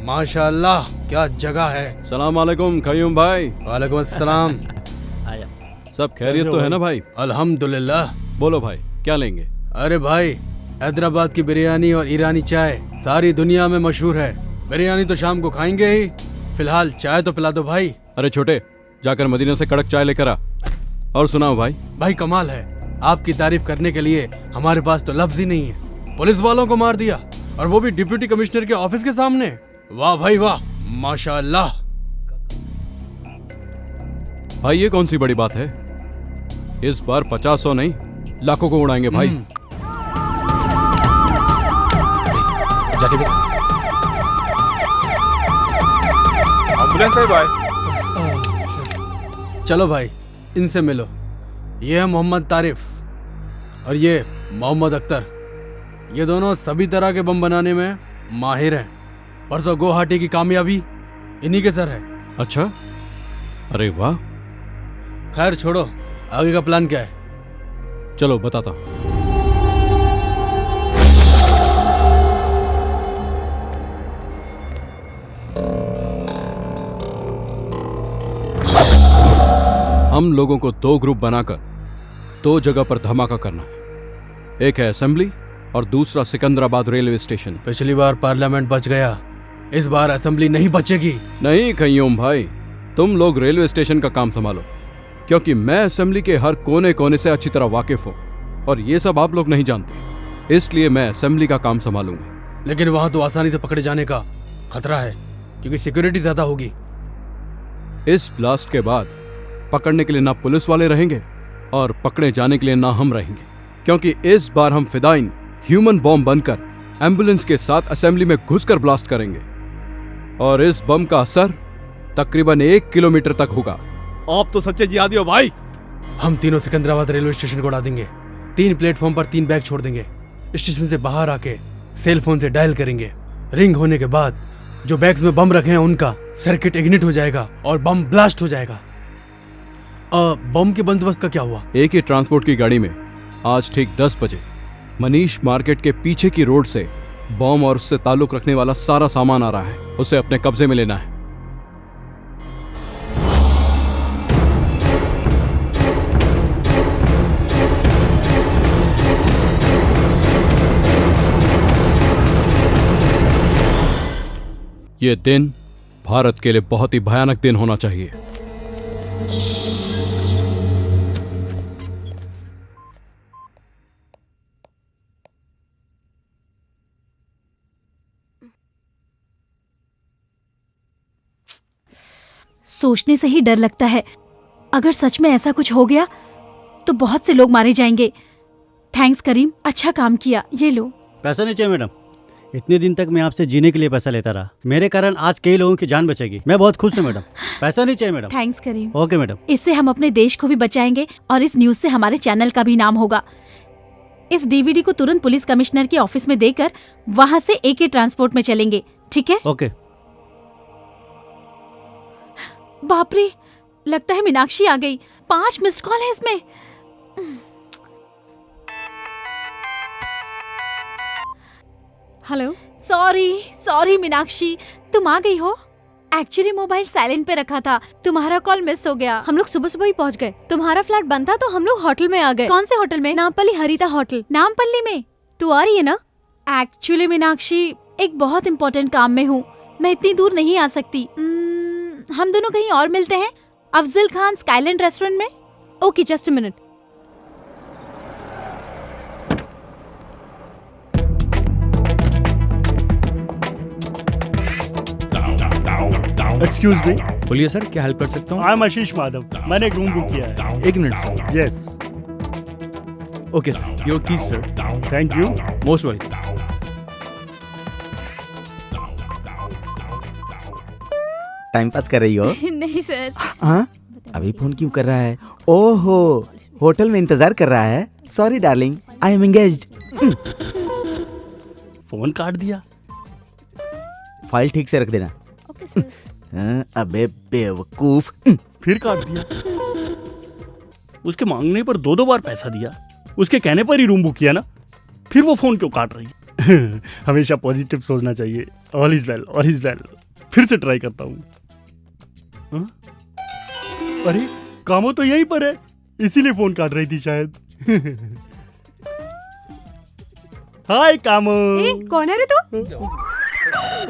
माशाल्लाह क्या जगह है। सलाम वालेकुम कयूम भाई। वालेकुम अस्सलाम। सब खैरियत तो है ना भाई? अल्हम्दुलिल्लाह। बोलो भाई क्या लेंगे? अरे भाई हैदराबाद की बिरयानी और ईरानी चाय सारी दुनिया में मशहूर है। बिरयानी तो शाम को खाएंगे ही, फिलहाल चाय तो पिला दो भाई। अरे छोटे जाकर मदीना से कड़क चाय लेकर आ। और सुनाओ भाई। भाई कमाल है, आपकी तारीफ करने के लिए हमारे पास तो लफ्ज ही नहीं है। पुलिस वालों को मार दिया और वो भी डिप्टी कमिश्नर के ऑफिस के सामने। वाह भाई वाह, माशाअल्लाह। भाई ये कौन सी बड़ी बात है? इस बार 50-100 नहीं लाखों को उड़ाएंगे भाई। जाके देख। एम्बुलेंस है भाई। चलो भाई इनसे मिलो। ये है मोहम्मद तारिफ और ये मोहम्मद अख्तर। ये दोनों सभी तरह के बम बनाने में माहिर हैं। परसों गुवाहाटी की कामयाबी इन्हीं के सर है। अच्छा, अरे वाह। खैर छोड़ो, आगे का प्लान क्या है? चलो बताता हूं। हम लोगों को 2 ग्रुप बनाकर 2 जगह पर धमाका करना है। एक है असेंबली और दूसरा सिकंदराबाद रेलवे स्टेशन। पिछली बार पार्लियामेंट बच गया, इस बार असेंबली नहीं बचेगी। नहीं कयूम भाई, तुम लोग रेलवे स्टेशन का काम संभालो, क्योंकि मैं असेंबली के हर कोने कोने से अच्छी तरह वाकिफ हूँ और ये सब आप लोग नहीं जानते, इसलिए मैं असेंबली का काम संभालूंगा। लेकिन वहां तो आसानी से पकड़े जाने का खतरा है क्योंकि सिक्योरिटी ज्यादा होगी। इस ब्लास्ट के बाद पकड़ने के लिए ना पुलिस वाले रहेंगे और पकड़े जाने के लिए ना हम रहेंगे, क्योंकि इस बार हम फिदाइन ह्यूमन बॉम्ब बनकर एम्बुलेंस के साथ असेंबली में घुसकर ब्लास्ट करेंगे और इस बम का असर तकरीबन 1 किलोमीटर तक होगा। आप तो सच्चे जिहादी हो भाई। हम तीनों सिकंदराबाद रेलवे स्टेशन को उड़ा देंगे। 3 प्लेटफॉर्म पर 3 बैग छोड़ देंगे। स्टेशन से बाहर आके सेल फोन से डायल करेंगे। रिंग होने के बाद जो बैग्स में बम रखे हैं उनका सर्किट इग्निट हो जाएगा और बम ब्लास्ट हो जाएगा। बम के बंदोबस्त का क्या हुआ? एक ही ट्रांसपोर्ट की गाड़ी में आज ठीक 10 बजे मनीष मार्केट के पीछे की रोड से बम और उससे ताल्लुक रखने वाला सारा सामान आ रहा है। उसे अपने कब्जे में लेना है। ये दिन भारत के लिए बहुत ही भयानक दिन होना चाहिए। सोचने से ही डर लगता है, अगर सच में ऐसा कुछ हो गया तो बहुत से लोग मारे जाएंगे। थैंक्स करीम, अच्छा काम किया। ये लो। पैसा नहीं चाहिए मैडम, इतने दिन तक मैं आपसे जीने के लिए पैसा लेता रहा, मेरे कारण आज कई लोगों की जान बचेगी। मैं बहुत खुश हूँ मैडम। पैसा नहीं चाहिए madam. Thanks Karim. Okay madam. इससे हम अपने देश को भी बचाएंगे और इस न्यूज से हमारे चैनल का भी नाम होगा। इस डीवीडी को तुरंत पुलिस कमिश्नर के ऑफिस में देकर वहाँ से AK ट्रांसपोर्ट में चलेंगे, ठीक है? ओके। बाप रे, लगता है मीनाक्षी आ गई। 5 मिस्ड कॉल है इसमें। हेलो। सॉरी मीनाक्षी, तुम आ गई हो? एक्चुअली मोबाइल साइलेंट पे रखा था, तुम्हारा कॉल मिस हो गया। हम लोग सुबह सुबह ही पहुंच गए। तुम्हारा फ्लैट बंद था तो हम लोग होटल में आ गए। कौन से होटल में? नामपल्ली हरिता होटल। नामपल्ली में? तू आ रही है ना? एक्चुअली मीनाक्षी, एक बहुत इम्पोर्टेंट काम में हूँ, मैं इतनी दूर नहीं आ सकती। हम दोनों कहीं और मिलते हैं, अफजल खान स्काईलैंड रेस्टोरेंट में। Okay, just a minute. Excuse me. बोलिए सर, क्या हेल्प कर सकता हूँ? आई एम आशीष माधव, मैंने एक रूम बुक किया है। 1 minute sir. Yes. Okay sir, your keys sir. Thank you. Most welcome. Time pass कर रही हो? नहीं सर। हाँ, अभी फोन क्यों कर रहा है? ओहो, होटल में इंतजार कर रहा है। Sorry darling, I am engaged. Phone काट दिया। फाइल ठीक से रख देना। अबे बेवकूफ। फिर काट दिया। उसके मांगने पर 2 बार पैसा दिया। उसके कहने पर ही रूम बुक किया ना, फिर वो फोन क्यों काट रही है? हमेशा पॉजिटिव सोचना चाहिए। All is well, all is well. फिर से ट्राई करता हूँ। अरे कामो तो यहीं पर है, इसीलिए फोन काट रही थी शायद। हाय कामो। कौन है रे तू?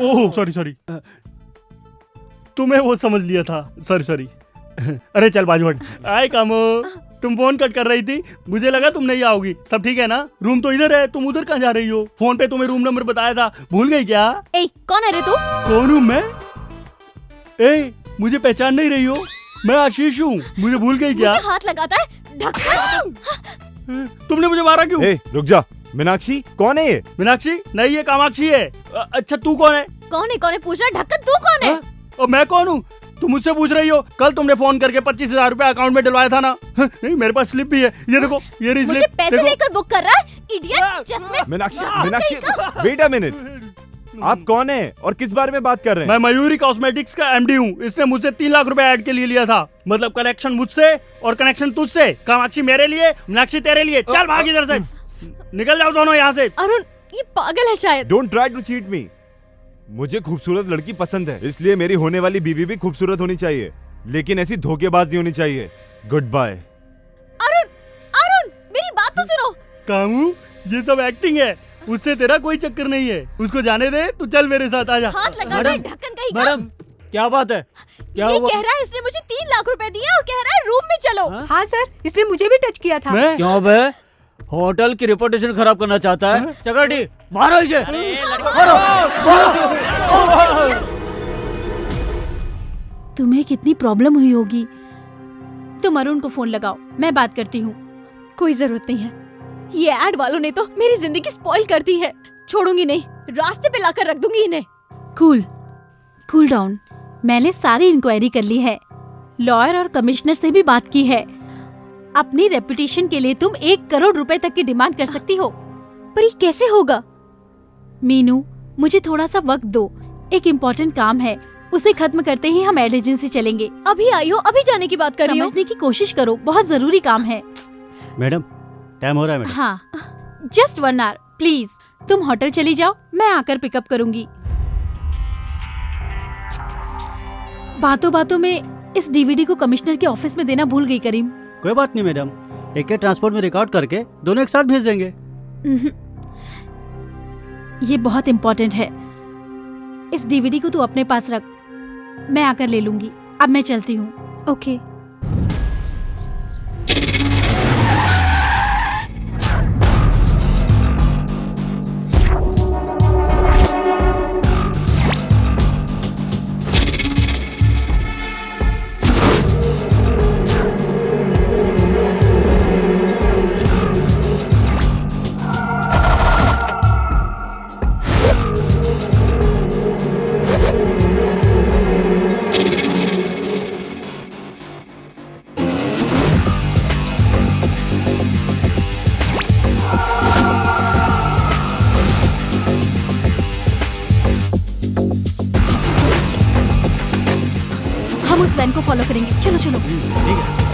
ओह सॉरी सॉरी, तुम्हें वो समझ लिया था, सॉरी सॉरी। अरे चल बाजू हट। हाय कामो, तुम फोन कट कर रही थी, मुझे लगा तुम नहीं आओगी। सब ठीक है ना? रूम तो इधर है, तुम उधर कहाँ जा रही हो? फोन पे तुम्हें रूम नंबर बताया था, भूल गई क्या? ए, कौन है रे तू? कौन हूँ मैं? ए, मुझे पहचान नहीं रही हो? मैं आशीष हूँ, मुझे भूल गई क्या? मुझे हाथ लगाता है, ढक्कन। तुमने मुझे मारा क्यों? रुक जा। मीनाक्षी कौन है ये? मीनाक्षी नहीं, ये कामाक्षी है। अच्छा तू कौन है? कौन है पूछ रहा? ढक्कन तू कौन है? और मैं कौन हूँ? तुम मुझसे पूछ रही हो? कल तुमने फोन करके 25,000 रुपए अकाउंट में डलवाया था ना? नहीं, मेरे पास स्लिप भी है, ये देखो, ये रही स्लिप। मुझे पैसे देकर बुक कर रहा है, इडियट। चश्मे। मीनाक्षी वेट अ मिनट, आप कौन है और किस बारे में बात कर रहे हैं? मैं मयूरी कॉस्मेटिक्स का एमडी हूँ। इसने मुझसे 3 लाख रुपए ऐड के लिए लिया था। मतलब कनेक्शन मुझसे और कनेक्शन तुझसे। कामाक्षी मेरे लिए, मीनाक्षी तेरे लिए। चल भाग इधर से, निकल जाओ दोनों यहाँ से। अरुण, ये पागल है शायद। Don't try to cheat me. मुझे खूबसूरत लड़की पसंद है, इसलिए मेरी होने वाली बीवी भी खूबसूरत होनी चाहिए, लेकिन ऐसी धोखेबाज नहीं होनी चाहिए। Good bye. अरुण, मेरी बात तो सुनो। कामू, ये सब एक्टिंग है, उससे तेरा कोई चक्कर नहीं है। उसको जाने दे, तू चल मेरे साथ आजा। हाथ लगा दे, ढक्कन कहीं का। मैडम क्या बात है? क्या ये हुआ? कह रहा है इसने मुझे 3 लाख रुपए दिए और कह रहा है रूम में चलो। हाँ सर, इसने मुझे भी टच किया था। क्यों बे? होटल की रेपुटेशन खराब करना चाहता है? चकरटी मारो इसे, मारो। तुम्हें कितनी प्रॉब्लम हुई होगी। तुम अरुण को फोन लगाओ, मैं बात करती हूँ। कोई जरूरत नहीं है, ये एड वालों ने तो मेरी जिंदगी स्पॉइल कर दी है। छोड़ूंगी नहीं, रास्ते पे लाकर रख दूंगी इन्हें। Cool down. मैंने सारी इंक्वायरी कर ली है, लॉयर और कमिश्नर से भी बात की है। अपनी रेपुटेशन के लिए तुम 1 करोड़ रुपए तक की डिमांड कर सकती हो। पर ये कैसे होगा? मीनू, मुझे थोड़ा सा वक्त दो, एक इम्पोर्टेंट काम है, उसे खत्म करते ही हम एड एजेंसी चलेंगे। अभी आई हो, अभी जाने की बात कर रही हो? समझने की कोशिश करो, बहुत जरूरी काम है। मैडम टाइम हो रहा है मैडम। हाँ, जस्ट 1 आवर प्लीज। तुम होटल चली जाओ, मैं आकर पिकअप करूंगी। बातों बातों में इस डीवीडी को कमिश्नर के ऑफिस में देना भूल गई करीम। कोई बात नहीं मैडम, एक के ट्रांसपोर्ट में रिकॉर्ड करके दोनों एक साथ भेज देंगे। ये बहुत इम्पोर्टेंट है। इस डीवीडी को तू अपने पास रख, मैं आकर ले लूंगी। अब मैं चलती हूँ। ओके। हम उस वैन को फॉलो करेंगे। चलो चलो। ठीक है।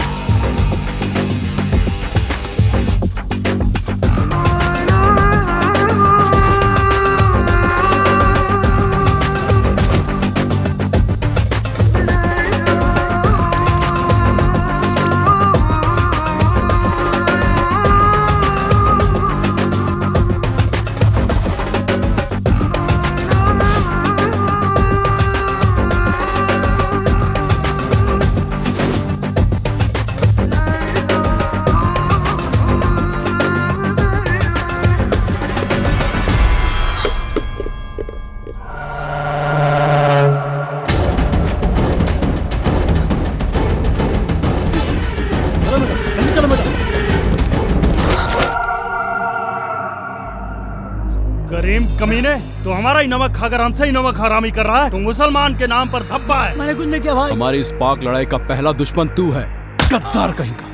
करीम कमीने, तो हमारा ही नमक खाकर हमसे ही नमक हरामी कर रहा है। तू मुसलमान के नाम पर धब्बा है। मैंने कुछ नहीं किया भाई। हमारी इस पाक लड़ाई का पहला दुश्मन तू है, गद्दार कहीं का।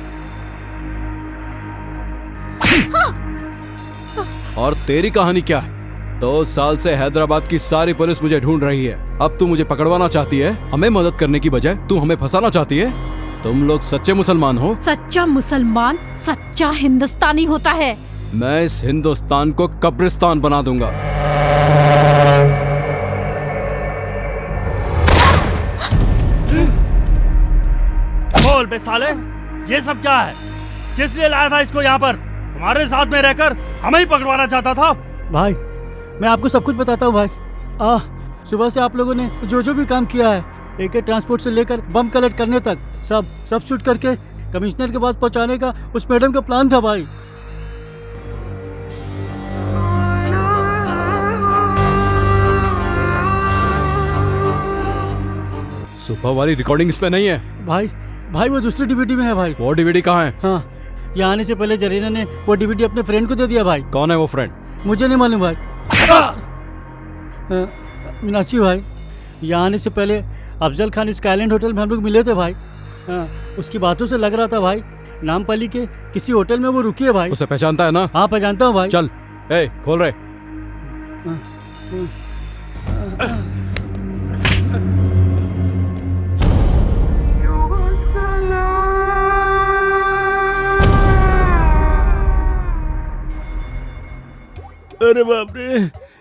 और तेरी कहानी क्या है? 2 साल से हैदराबाद की सारी पुलिस मुझे ढूंढ रही है। अब तू मुझे पकड़वाना चाहती है? हमें मदद करने की बजाय तू हमें फंसाना चाहती है? तुम लोग सच्चे मुसलमान हो? सच्चा मुसलमान सच्चा हिंदुस्तानी होता है। मैं इस हिंदुस्तान को कब्रिस्तान बना दूंगा। बोल बे साले, ये सब क्या है? किस लिए लाया था इसको यहाँ पर? हमारे साथ में रहकर हमें ही पकड़वाना चाहता था। भाई मैं आपको सब कुछ बताता हूँ भाई। सुबह से आप लोगों ने जो जो भी काम किया है, AK ट्रांसपोर्ट से लेकर बम कलेक्ट करने तक, सब शूट करके कमिश्नर के पास पहुंचाने का उस मैडम का प्लान था भाई। सुबह वाली रिकॉर्डिंग इसमें नहीं है। भाई वो दूसरी DVD में है भाई। वो DVD कहाँ है? हाँ, यहाँ आने से पहले जरीना ने वो DVD अपने फ्रेंड को दे दिया भाई। कौन है वो फ्रेंड? मुझे नहीं मालूम भाई। मीनाक्षी भाई, यहाँ आने से पहले अफजल खान स्काईलैंड होटल में हम लोग मिले थे भाई। उसकी बातों से लग रहा था भाई नामपल्ली के किसी होटल में वो रुकी है भाई। उसे पहचानता है ना? हाँ पहचानता हूँ भाई। चल खोल रहे। अरे बाप रे,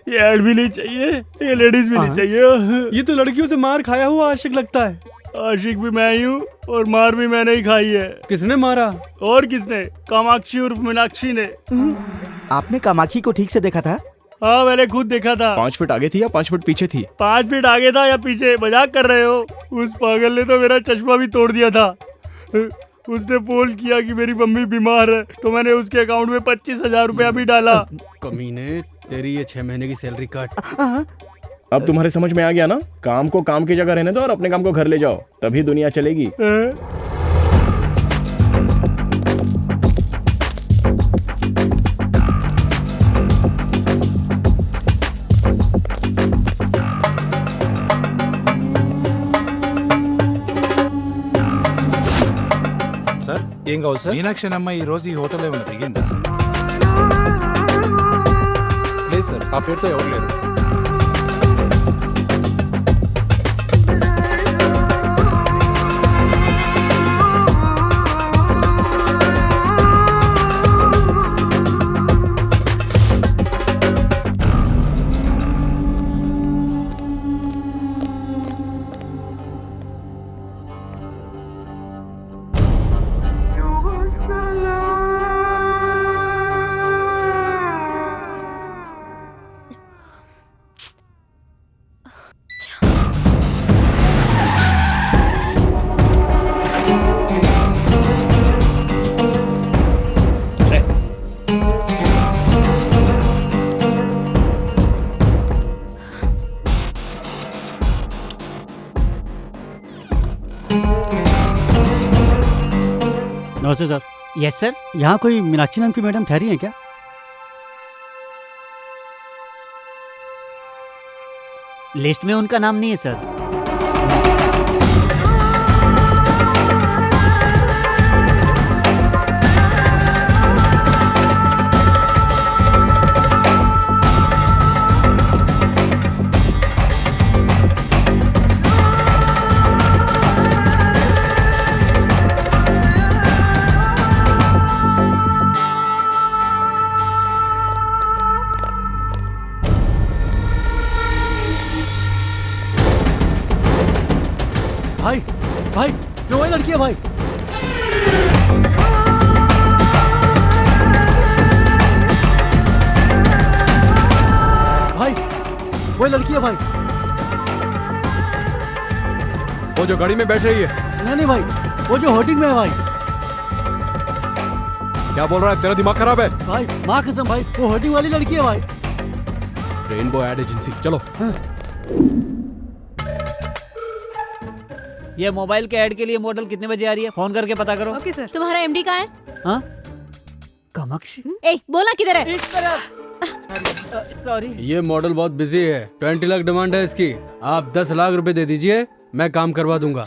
ये ऐड भी नहीं चाहिए, ये लेडीज भी नहीं चाहिए। ये तो लड़कियों से मार खाया हुआ आशिक लगता है। आशिक भी मैं ही हूँ और मार भी मैंने ही खाई है। किसने मारा? और किसने? कामाक्षी उर्फ मीनाक्षी ने। आपने कामाक्षी को ठीक से देखा था? हाँ मैंने खुद देखा था। 5 फीट आगे थी या 5 फीट पीछे थी? 5 फीट आगे था या पीछे? मजाक कर रहे हो? उस पागल ने तो मेरा चश्मा भी तोड़ दिया था। उसने फोन किया कि मेरी मम्मी बीमार है, तो मैंने उसके अकाउंट में 25,000 रुपया भी डाला। कमीने, तेरी ये 6 महीने की सैलरी काट। अब तुम्हारे समझ में आ गया ना? काम को काम की जगह रहने दो और अपने काम को घर ले जाओ, तभी दुनिया चलेगी। ఏం కావాలి సార్? మీనాక్షి అమ్మ ఈ రోజు ఈ హోటల్ ఏమైనా దిగిందా? లేదు సార్, ఆ పేరుతో ఎవరు లేరు. नमस्ते सर। Yes sir. यहाँ कोई मीनाक्षी नाम की मैडम ठहरी है क्या? लिस्ट में उनका नाम नहीं है सर। भाई क्यों है लड़की है भाई? भाई वो लड़की है भाई। वो जो गाड़ी में बैठ रही है? नहीं भाई, वो जो होर्डिंग में है भाई। क्या बोल रहा है? तेरा दिमाग खराब है? भाई माँ कसम भाई, वो होर्डिंग वाली लड़की है भाई। रेनबो एड एजेंसी, चलो। ये मोबाइल के ऐड के लिए मॉडल कितने बजे आ रही है? फोन करके पता करो। Okay sir. तुम्हारा MD कहाँ है? हाँ? कामाक्षी? ए, बोला किधर है? इस तरफ। सॉरी। ये मॉडल बहुत बिजी है, 20 लाख डिमांड है इसकी। आप 10 लाख रुपए दे दीजिए, मैं काम करवा दूंगा।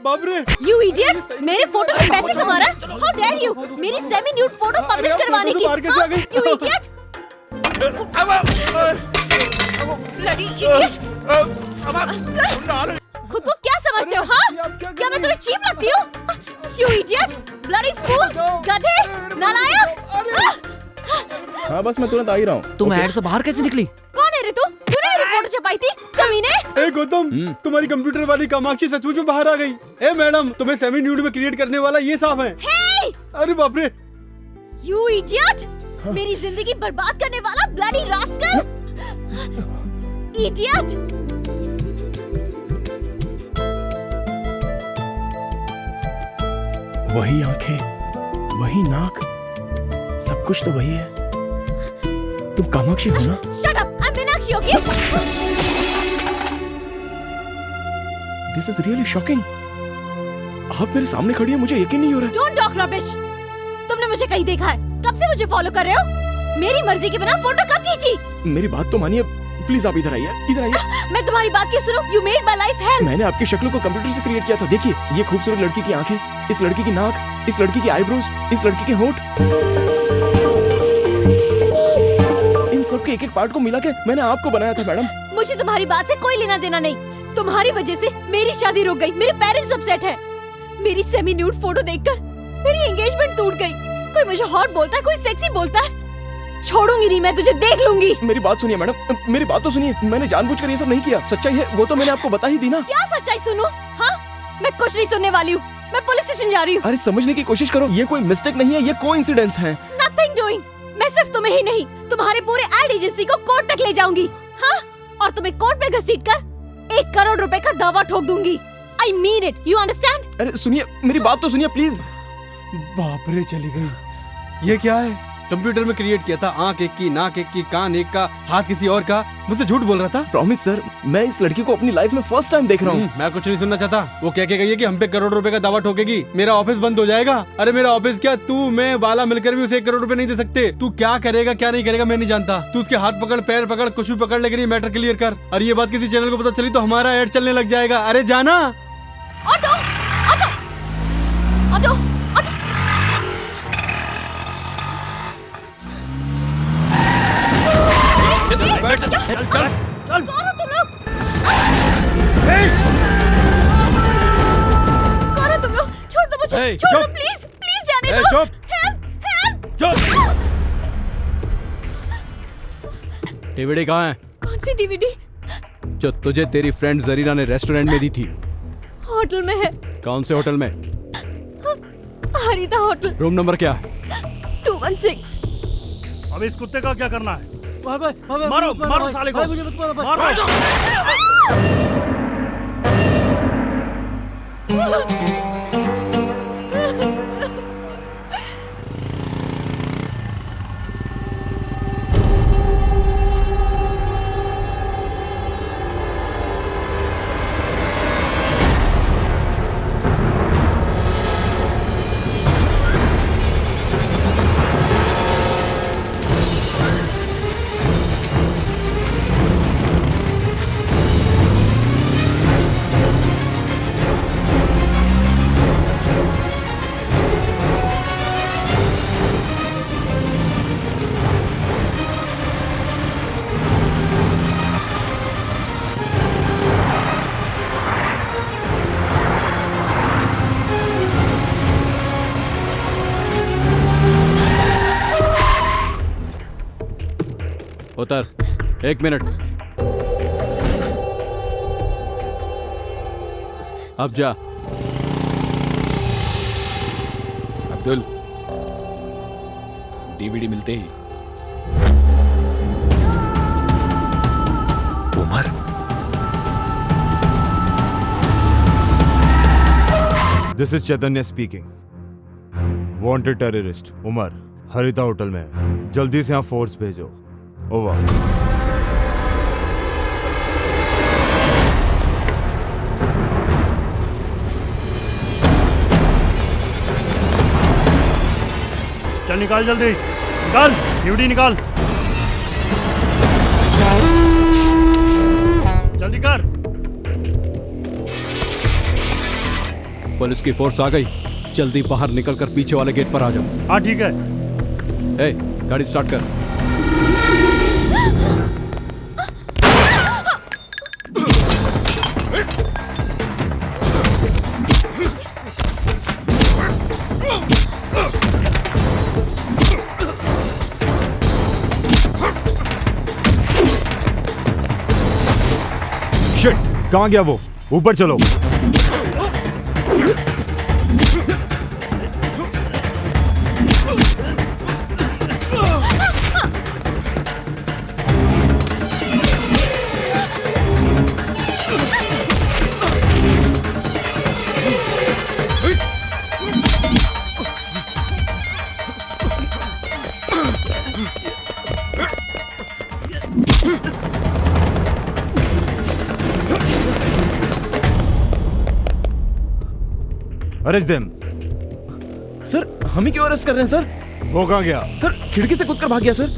बाप रे! You idiot! मेरे फोटो से पैसे कमा रहा है? How dare you! मेरी सेमी न्यूड फोटो पब्लिश करवाने की? हाँ? You idiot! Bloody idiot! खुद को क्या समझते हो? हाँ, क्या मैं तुम्हें चीप लगती हूँ? You idiot, bloody fool, गधे, नालायक! हाँ बस मैं तुरंत आ ही रहा हूँ। तुम ऐड से बाहर कैसे निकली? कौन है रे तू? तूने मेरी फोटो छपाई थी, कमीने? ए गौतम, तुम्हारी कंप्यूटर वाली कामाक्षी सचमुच में बाहर आ गई। ए मैडम, तुम्हें सेमी न्यूड में क्रिएट करने वाला ये साफ है। Hey! अरे बाप रे! You idiot! मेरी जिंदगी बर्बाद करने वाला bloody rascal! Idiot! वही आंखें, वही नाक, सब कुछ तो वही है। तुम कामाक्षी हो ना? Shut up! I'm Meenakshi, okay? This is really shocking. आप मेरे सामने खड़ी है, मुझे यकीन नहीं हो रहा। Don't talk rubbish. तुमने मुझे कहीं देखा है? कब से मुझे फॉलो कर रहे हो? मेरी मर्जी के बिना फोटो कब खींची? मेरी बात तो मानिए, प्लीज आप इधर आइए, इधर आइए। मैं तुम्हारी बात क्यों सुनूं? You made my life hell. मैंने आपकी शक्ल को कंप्यूटर से क्रिएट किया था। देखिए, ये खूबसूरत लड़की की आंखें, इस लड़की की नाक, इस लड़की की आईब्रोज, इस लड़की के होंठ, इन सब के एक-एक पार्ट को मिला के मैंने आपको बनाया था मैडम। मुझे तुम्हारी बात से कोई लेना देना नहीं। तुम्हारी वजह से मेरी शादी रुक गई, मेरे पेरेंट्स अपसेट है। मेरी सेमी न्यूड फोटो देखकर मेरी एंगेजमेंट टूट गई। कोई मुझे हॉट बोलता है, कोई सेक्सी बोलता है। छोड़ूंगी नहीं, मैं तुझे देख लूंगी। मेरी बात सुनिए मैडम, मेरी बात तो सुनिए। मैंने जानबूझकर ये सब नहीं किया। सच्चाई है वो तो मैंने आपको बता ही दी ना। क्या सच्चाई सुनूं? हाँ, मैं कुछ नहीं सुनने वाली हूँ। मैं पुलिस स्टेशन जा रही हूँ। अरे समझने की कोशिश करो, ये कोई मिस्टेक नहीं है, ये कोइंसिडेंस है। Nothing doing. मैं सिर्फ तुम्हें ही नहीं, तुम्हारे पूरे एड एजेंसी को कोर्ट तक ले जाऊंगी। हाँ, और तुम्हें कोर्ट में घसीटकर 1 करोड़ रुपए का दावा ठोक दूंगी। I mean it. You understand? अरे सुनिए, मेरी बात तो सुनिए प्लीज। बाप रे, चली गई। ये क्या है? कंप्यूटर में क्रिएट किया था, आंख एक की, नाक एक की, कान एक का, हाथ किसी और का। मुझसे झूठ बोल रहा था। प्रॉमिस सर, मैं इस लड़की को अपनी लाइफ में फर्स्ट टाइम देख रहा हूँ। मैं कुछ नहीं सुनना चाहता। वो क्या गई है कि हम पे 1 करोड़ रुपए का दावा ठोकेगी, मेरा ऑफिस बंद हो जाएगा। अरे मेरा ऑफिस क्या, तू मैं बाला मिलकर भी उसे 1 करोड़ रुपए नहीं दे सकते। तू क्या करेगा क्या नहीं करेगा मैं नहीं जानता। तू उसके हाथ पकड़, पैर पकड़, कुछ भी पकड़, लेकिन ये मैटर क्लियर कर। और ये बात किसी चैनल को पता चली तो हमारा एड चलने लग जाएगा। अरे जाना। Auto, auto, auto, auto. चल चल चल। कौन हो तुम लोग? कौन हो तुम लोग? छोड़ दो मुझे, छोड़ दो प्लीज, प्लीज जाने दो। चुप। Help, help. चुप। डीवीडी कहाँ है? कौन सी डीवीडी? जो तुझे तेरी फ्रेंड जरीना ने रेस्टोरेंट में दी थी। होटल में है। कौन से होटल में? हरिता होटल। रूम नंबर क्या है? 216। अब इस कुत्ते का क्या करना है? मारो मारो मारो साले को, मुझे मत मारो भाई। मारो। उतर। 1 मिनट। अब जा। अब्दुल, डीवीडी मिलते ही Umar. This is Chaitanya speaking. Wanted terrorist Umar Harita hotel में है। जल्दी से यहाँ फोर्स भेजो। ओवर। चल निकाल जल्दी, निकाल डीवीडी निकाल, जल्दी कर। पुलिस की फोर्स आ गई। जल्दी बाहर निकलकर पीछे वाले गेट पर आ जाओ। हाँ ठीक है। ए, गाड़ी स्टार्ट कर। कहाँ गया वो? ऊपर चलो। Arrest them. सर हम ही क्यों अरेस्ट कर रहे हैं सर? वो कहाँ गया? सर खिड़की से कूदकर भाग गया सर।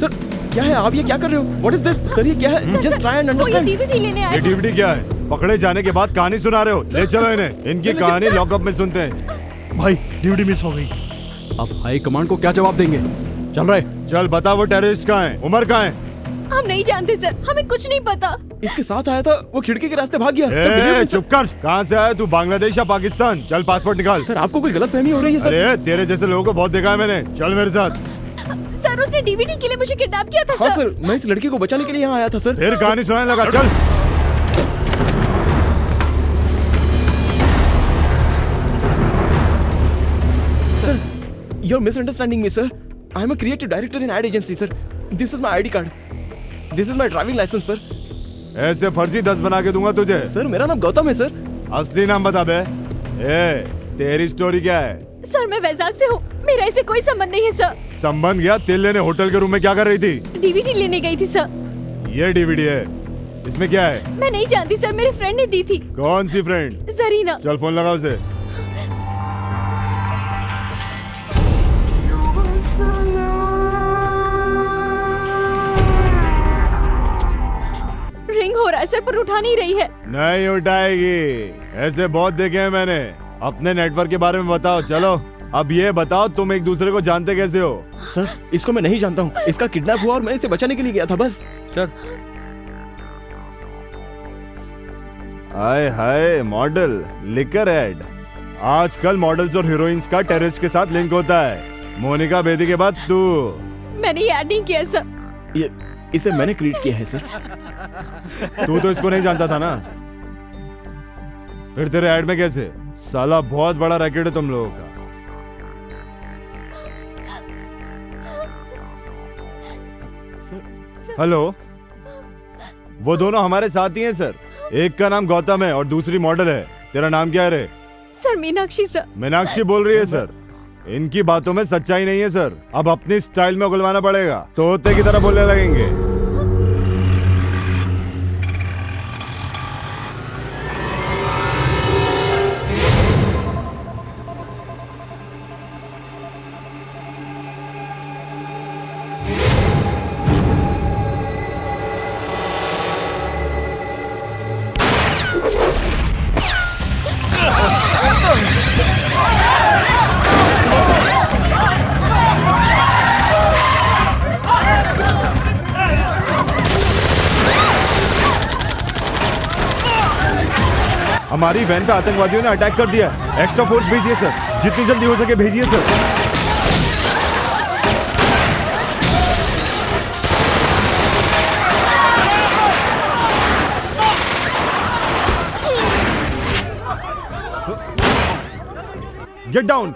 सर क्या है आप ये क्या कर रहे हो? What is this? सर ये क्या है? Just try and understand. DVD लेने आया ये डीवीडी क्या है? पकड़े जाने के बाद कहानी सुना रहे हो? ले चलो इन्हें, इनकी कहानी लॉकअप में सुनते हैं। भाई डीवीडी मिस हो गई। अब हाई कमांड को क्या जवाब देंगे? चल रहे। चल बता वो टेररिस्ट कहाँ है? उमर कहाँ है? हम नहीं जानते सर, हमें कुछ नहीं पता। इसके साथ आया था, वो खिड़की के रास्ते भाग गया। चुप कर। कहाँ से आया तू? बांग्लादेश या पाकिस्तान? चल पासपोर्ट निकाल। सर आपको कोई गलतफहमी हो रही है सर? अरे तेरे जैसे लोगों को बहुत देखा है मैंने। चल मेरे साथ। सर उसने डीवीडी के लिए मुझे किडनैप किया था। हाँ सर मैं इस लड़की को बचाने के लिए यहाँ आया था सर। फिर कहानी सुनाने लगा। चल। Sir you're misunderstanding me sir. I am a creative director in ad agency sir. This is my ID card. This is my driving license sir. ऐसे फर्जी 10 बना के दूंगा तुझे। सर मेरा नाम गौतम है सर। असली नाम बता बे। तेरी स्टोरी क्या है? सर मैं वैजाग से हूँ, मेरा इससे कोई संबंध नहीं है सर। संबंध गया? तेल लेने होटल के रूम में क्या कर रही थी? डीवीडी लेने गई थी सर। ये डीवीडी है, इसमें क्या है? मैं नहीं जानती सर, मेरे फ्रेंड ने दी थी। कौन सी फ्रेंड? जरीना। चल फोन लगा उसे। रिंग हो रहा है सर पर उठा नहीं रही है। नहीं उठाएगी, ऐसे बहुत देखे हैं मैंने। अपने नेटवर्क के बारे में बताओ। चलो अब ये बताओ तुम एक दूसरे को जानते कैसे हो? सर इसको मैं नहीं जानता हूँ, इसका किडनैप हुआ और मैं इसे बचाने के लिए गया था बस। सर हाय हाय मॉडल लिकर एड। आजकल मॉडल्स और हीरोइंस का टेररिस्ट के साथ लिंक होता है। मोनिका बेदी के बाद तू। मैंने ये ऐड नहीं किया सर। ये इसे मैंने क्रिएट किया है सर। तू तो इसको नहीं जानता था ना? फिर तेरे ऐड में कैसे? साला बहुत बड़ा रैकेट है तुम लोगों का। हेलो, वो दोनों हमारे साथी हैं सर। एक का नाम गौतम है और दूसरी मॉडल है। तेरा नाम क्या है रे? Sir Meenakshi sir. मीनाक्षी बोल रही है सर। इनकी बातों में सच्चाई नहीं है सर। अब अपनी स्टाइल में उगलवाना पड़ेगा, तोते की तरह बोलने लगेंगे। हमारी वैन पे आतंकवादियों ने अटैक कर दिया। एक्स्ट्रा फोर्स भेजिए सर, जितनी जल्दी हो सके भेजिए सर। Get down.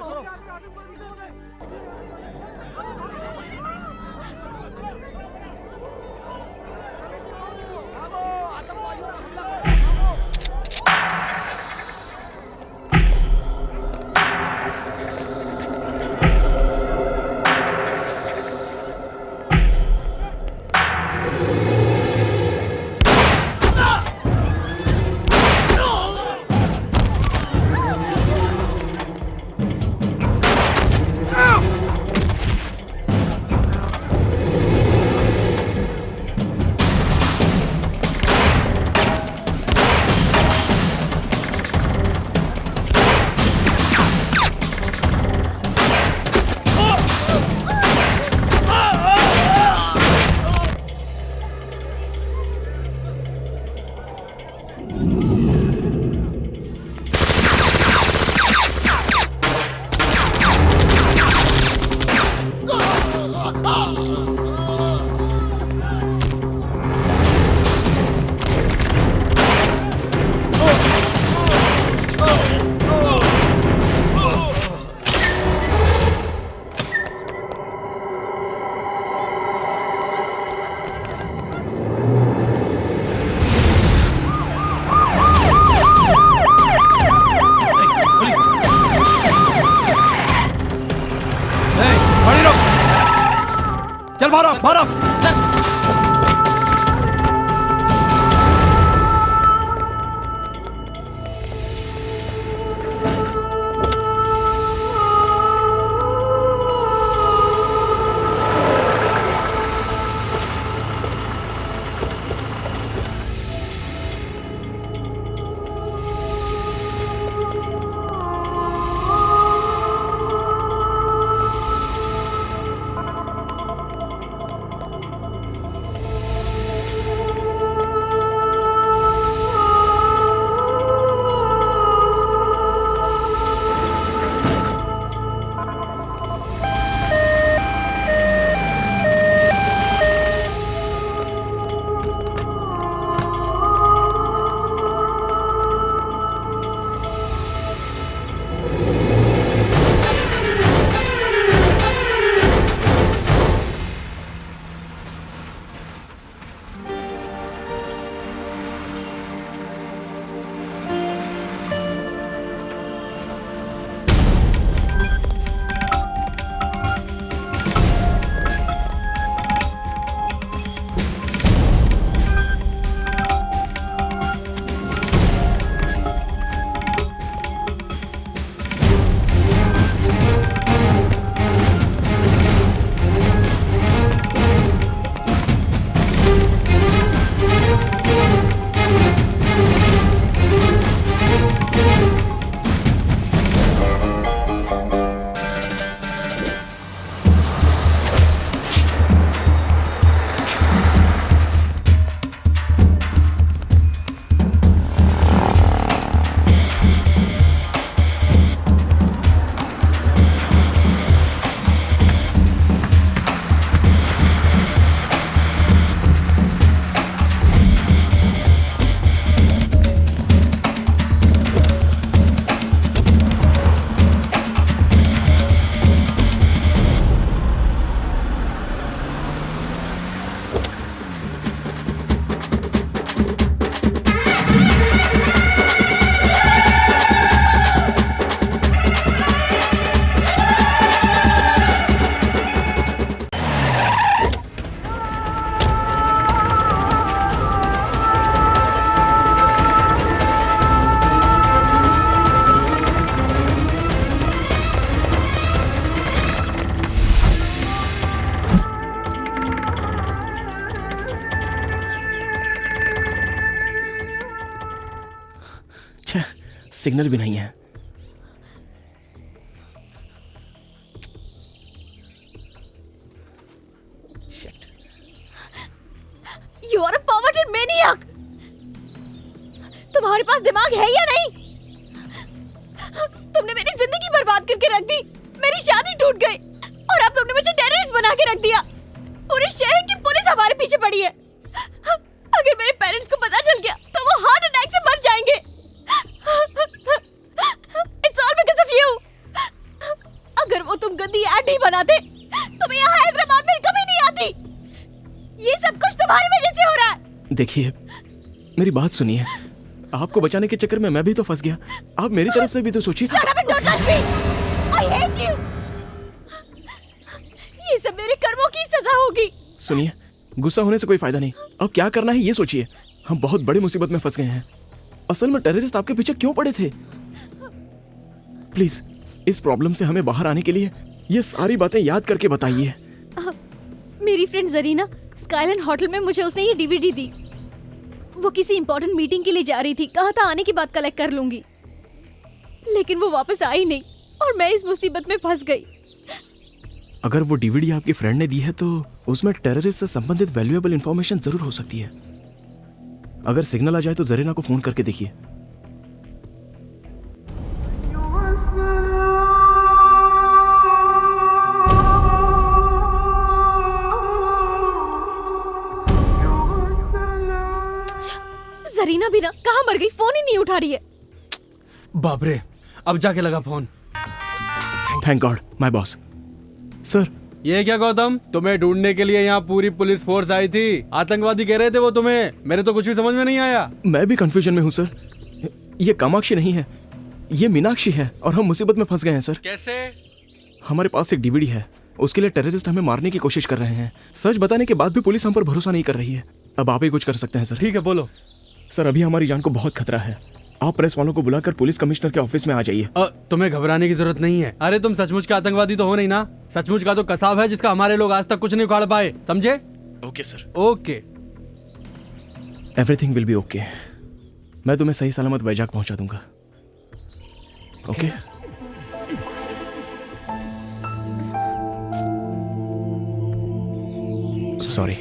चल बाहर आ, बाहर आ। सिग्नल भी नहीं है। You are a perverted maniac! तुम्हारे पास दिमाग है या नहीं? तुमने मेरी जिंदगी बर्बाद करके रख दी, मेरी शादी टूट गई और अब तुमने मुझे टेररिस्ट बना के रख दिया। पूरे शहर की पुलिस हमारे पीछे पड़ी है। अगर मेरे पेरेंट्स को पता चल गया तो वो हार्ट अटैक से मर जाएंगे। It's all because of you. अगर वो तुम गंदी ऐड नहीं बनाते तो मैं यहाँ हैदराबाद में कभी नहीं आती। ये सब कुछ तुम्हारी वजह से हो रहा है। देखिए, मेरी बात सुनिए। आपको बचाने के चक्कर में मैं भी तो फंस गया। आप मेरी तरफ से भी तो सोचिए। Shut up and don't touch me. I hate you. ये सब मेरे कर्मों की सजा होगी। सुनिए, गुस्सा होने से कोई फायदा नहीं। अब क्या करना है ये सोचिए। हम बहुत बड़ी मुसीबत में फंस गए हैं। असल में टेररिस्ट आपके पीछे क्यों पड़े थे? प्लीज इस प्रॉब्लम से हमें बाहर आने के लिए ये सारी बातें याद करके बताइए। मेरी फ्रेंड जरीना स्काईलैंड होटल में मुझे उसने ये डीवीडी दी। वो किसी इंपॉर्टेंट मीटिंग के लिए जा रही थी। कहा था आने के बाद कलेक्ट कर लूंगी, लेकिन वो वापस आई नहीं और मैं इस मुसीबत में फंस गई। अगर वो डीवीडी आपकी फ्रेंड ने दी है तो उसमें टेररिस्ट से संबंधित वैल्यूएबल इंफॉर्मेशन जरूर हो सकती है। अगर सिग्नल आ जाए तो जरीना को फोन करके देखिए। जरीना भी ना कहाँ मर गई, फोन ही नहीं उठा रही है। बाप रे, अब जाके लगा phone. Thank God my boss. Sir, ये क्या गौतम, तुम्हें ढूंढने के लिए यहाँ पूरी पुलिस फोर्स आई थी। आतंकवादी कह रहे थे वो तुम्हें। मेरे तो कुछ भी समझ में नहीं आया। मैं भी कंफ्यूजन में हूँ सर। ये कामाक्षी नहीं है, ये मीनाक्षी है और हम मुसीबत में फंस गए हैं सर। कैसे? हमारे पास एक डीवीडी है, उसके लिए टेररिस्ट हमें मारने की कोशिश कर रहे हैं। सच बताने के बाद भी पुलिस हम पर भरोसा नहीं कर रही है। अब आप ही कुछ कर सकते हैं सर। ठीक है, बोलो। सर अभी हमारी जान को बहुत खतरा है। आप प्रेस वालों को बुलाकर पुलिस कमिश्नर के ऑफिस में आ जाइए। तुम्हें घबराने की जरूरत नहीं है। अरे तुम सचमुच के आतंकवादी तो हो नहीं ना। सचमुच का तो कसाब है जिसका हमारे लोग आज तक कुछ नहीं उखाड़ पाए, समझे? Okay sir. Okay, everything will be okay. मैं तुम्हें सही सलामत वैजाग पहुंचा दूंगा। Okay sorry.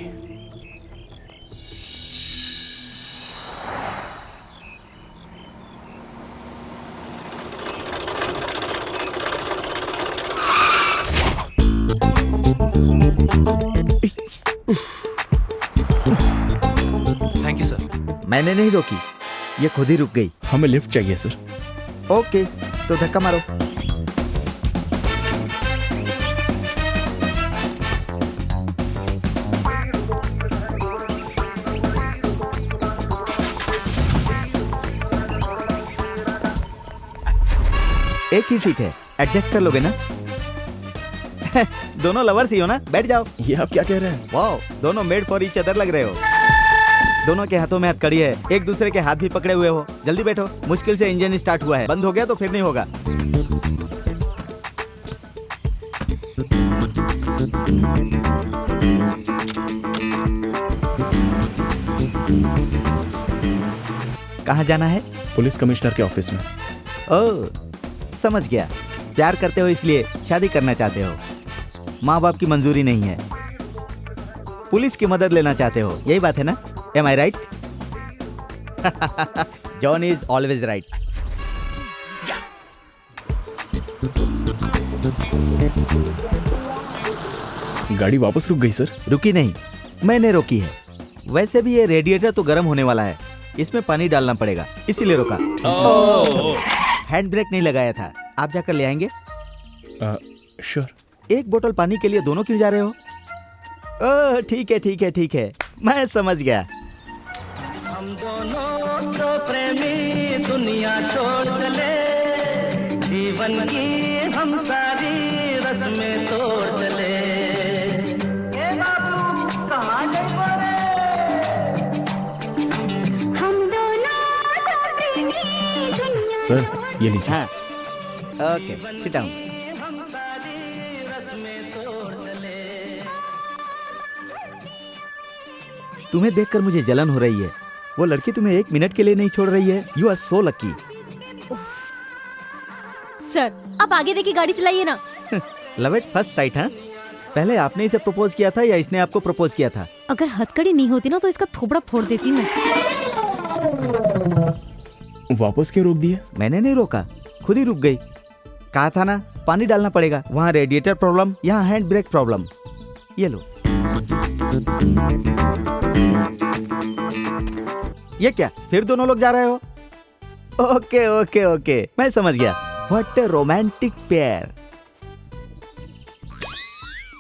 Thank you sir. मैंने नहीं रोकी, ये खुद ही रुक गई। हमें लिफ्ट चाहिए सर। ओके, तो धक्का मारो। एक ही सीट है, एडजस्ट कर लोगे ना? दोनों लवर्स ही हो ना, बैठ जाओ। ये आप क्या कह रहे हैं? वाओ, दोनों मेड फॉर ईच अदर लग रहे हो। दोनों के हाथों में हथकड़ी है, एक दूसरे के हाथ भी पकड़े हुए हो। जल्दी बैठो, मुश्किल से इंजन स्टार्ट हुआ है, बंद हो गया तो फिर नहीं होगा। कहाँ जाना है? पुलिस कमिश्नर के ऑफिस में। ओह, समझ गया। प्यार करते हो इसलिए शादी करना चाहते हो। माँ बाप की मंजूरी नहीं है, पुलिस की मदद लेना चाहते हो, यही बात है ना? Am I right? John is always right. गाड़ी वापस रुक गई सर। रुकी नहीं, मैंने रोकी है। वैसे भी ये रेडिएटर तो गर्म होने वाला है, इसमें पानी डालना पड़ेगा, इसीलिए रोका। हैंड ब्रेक नहीं लगाया था। आप जाकर ले आएंगे? श्योर। एक बोतल पानी के लिए दोनों क्यों जा रहे हो? ओह, ठीक है ठीक है ठीक है, मैं समझ गया। हम दोनों तो प्रेमी दुनिया छोड़ चले, जीवन की हम सारी रस्में तोड़ चले। ए बाबू कहाँ गए बोले? हम दोनों तो प्रेमी दुनिया। सर ये लीजिए। हाँ, ओके, सिट डाउन। तुम्हें देखकर मुझे जलन हो रही है। वो लड़की तुम्हें एक मिनट के लिए नहीं छोड़ रही है। You are so lucky. Sir आप आगे देखिए, गाड़ी चलाइए ना। लव एट फर्स्ट साइट, हाँ? पहले आपने इसे प्रपोज किया था या इसने आपको प्रपोज किया था? अगर हथकड़ी नहीं होती ना तो इसका थोबड़ा फोड़ देती मैं। वापस क्यों रोक दिए? मैंने नहीं रोका, खुद ही रुक गई। कहा था ना, पानी डालना पड़ेगा। वहाँ रेडिएटर प्रॉब्लम, यहाँ हैंड ब्रेक प्रॉब्लम। ये लो। ये क्या, फिर दोनों लोग जा रहे हो? ओके ओके ओके, मैं समझ गया। What A romantic pair.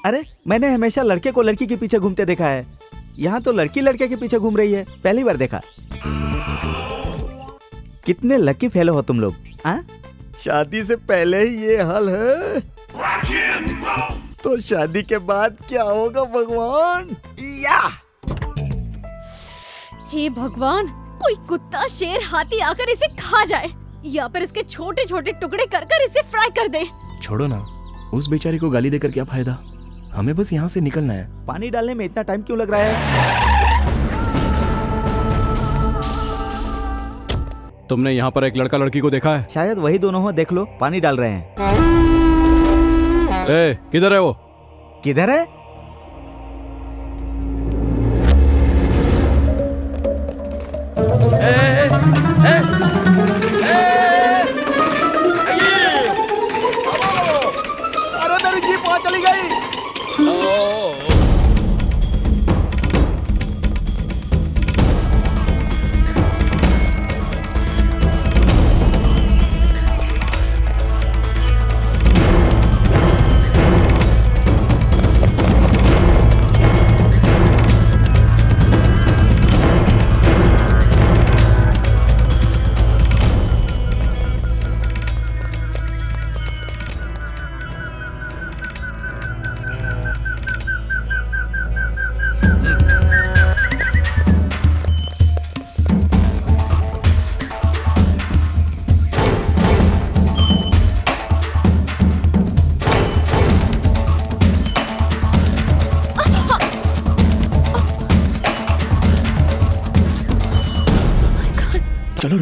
अरे मैंने हमेशा लड़के को लड़की के पीछे घूमते देखा है, यहाँ तो लड़की लड़के के पीछे घूम रही है। पहली बार देखा। कितने लकी फेलो हो तुम लोग। हाँ, शादी से पहले ही ये हाल है, तो शादी के बाद क्या होगा भगवान? या हे भगवान, कोई कुत्ता शेर हाथी आकर इसे खा जाए या फिर इसके छोटे छोटे टुकड़े कर कर इसे फ्राई कर दे। छोड़ो ना, उस बेचारी को गाली देकर क्या फायदा? हमें बस यहाँ से निकलना है। पानी डालने में इतना टाइम क्यों लग रहा है? तुमने यहाँ पर एक लड़का लड़की को देखा है? शायद वही दोनों हो, देख लो, पानी डाल रहे हैं। ए, किधर है वो? किधर है? अरे मेरी जीप वहां चली गई।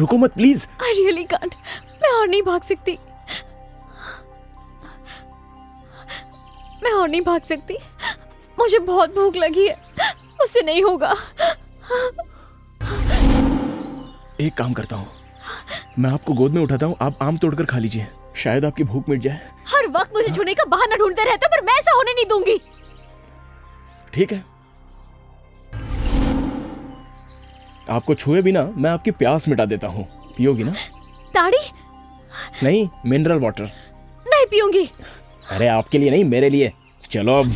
रुको मत प्लीज। I really can't. मैं और नहीं भाग सकती। मैं और नहीं भाग सकती। मुझे बहुत भूख लगी है। मुझसे नहीं होगा। एक काम करता हूँ, मैं आपको गोद में उठाता हूँ, आप आम तोड़कर खा लीजिए, शायद आपकी भूख मिट जाए। हर वक्त मुझे छूने का बहाना ढूंढते रहते हो, पर मैं ऐसा होने नहीं दूंगी। ठीक है, आपको छुए बिना मैं आपकी प्यास मिटा देता हूँ, पियोगी ना? ताड़ी? नहीं, मिनरल वाटर। नहीं पीऊंगी। अरे आपके लिए नहीं, मेरे लिए। चलो अब।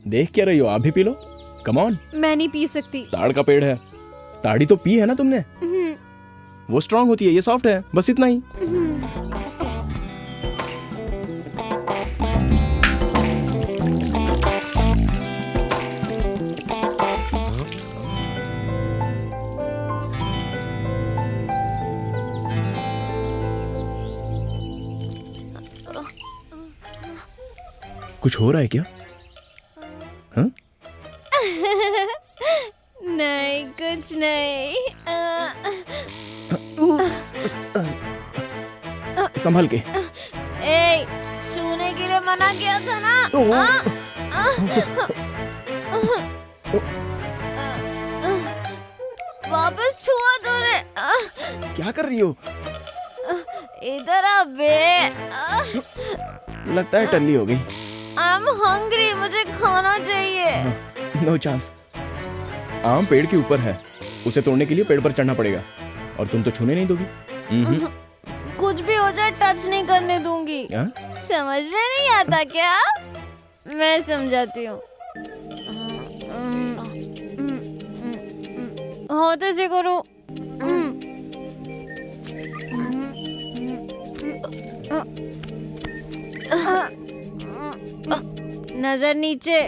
देख क्या रही हो, आप भी पी लो। Come on. मैं नहीं पी सकती। ताड़ का पेड़ है, ताड़ी तो पी है ना तुमने? वो स्ट्रांग होती है, ये सॉफ्ट है, बस इतना ही। कुछ हो रहा है क्या? हाँ? नहीं, कुछ नहीं। संभल के। ए, छूने के लिए मना किया था ना? वापस छुआ तूने। क्या कर रही हो? इधर आ बे। लगता है टल्ली हो गई। आई एम हंग्री, मुझे खाना चाहिए। No chance. आम पेड़ के ऊपर है, उसे तोड़ने के लिए पेड़ पर चढ़ना पड़ेगा, और तुम तो छूने नहीं दोगी। कुछ भी हो जाए टच नहीं करने दूंगी। समझ में नहीं आता क्या? मैं समझाती हूँ। होते से करो। नजर नीचे।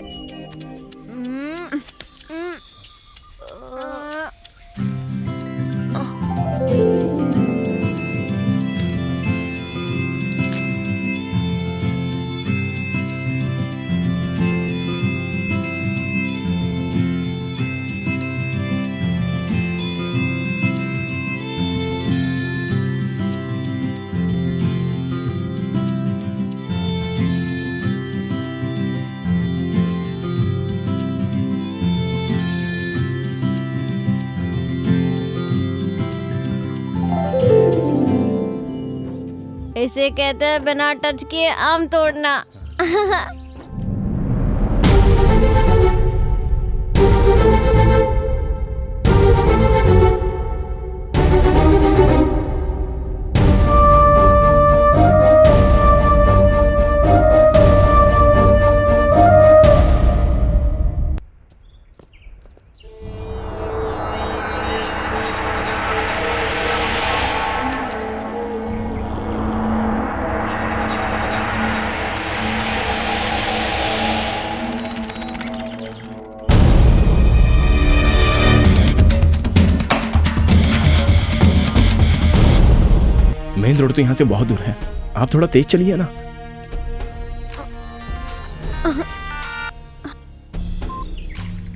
इसे कहते हैं बिना टच किए आम तोड़ना। मेन रोड तो यहाँ से बहुत दूर है, आप थोड़ा तेज चलिए ना।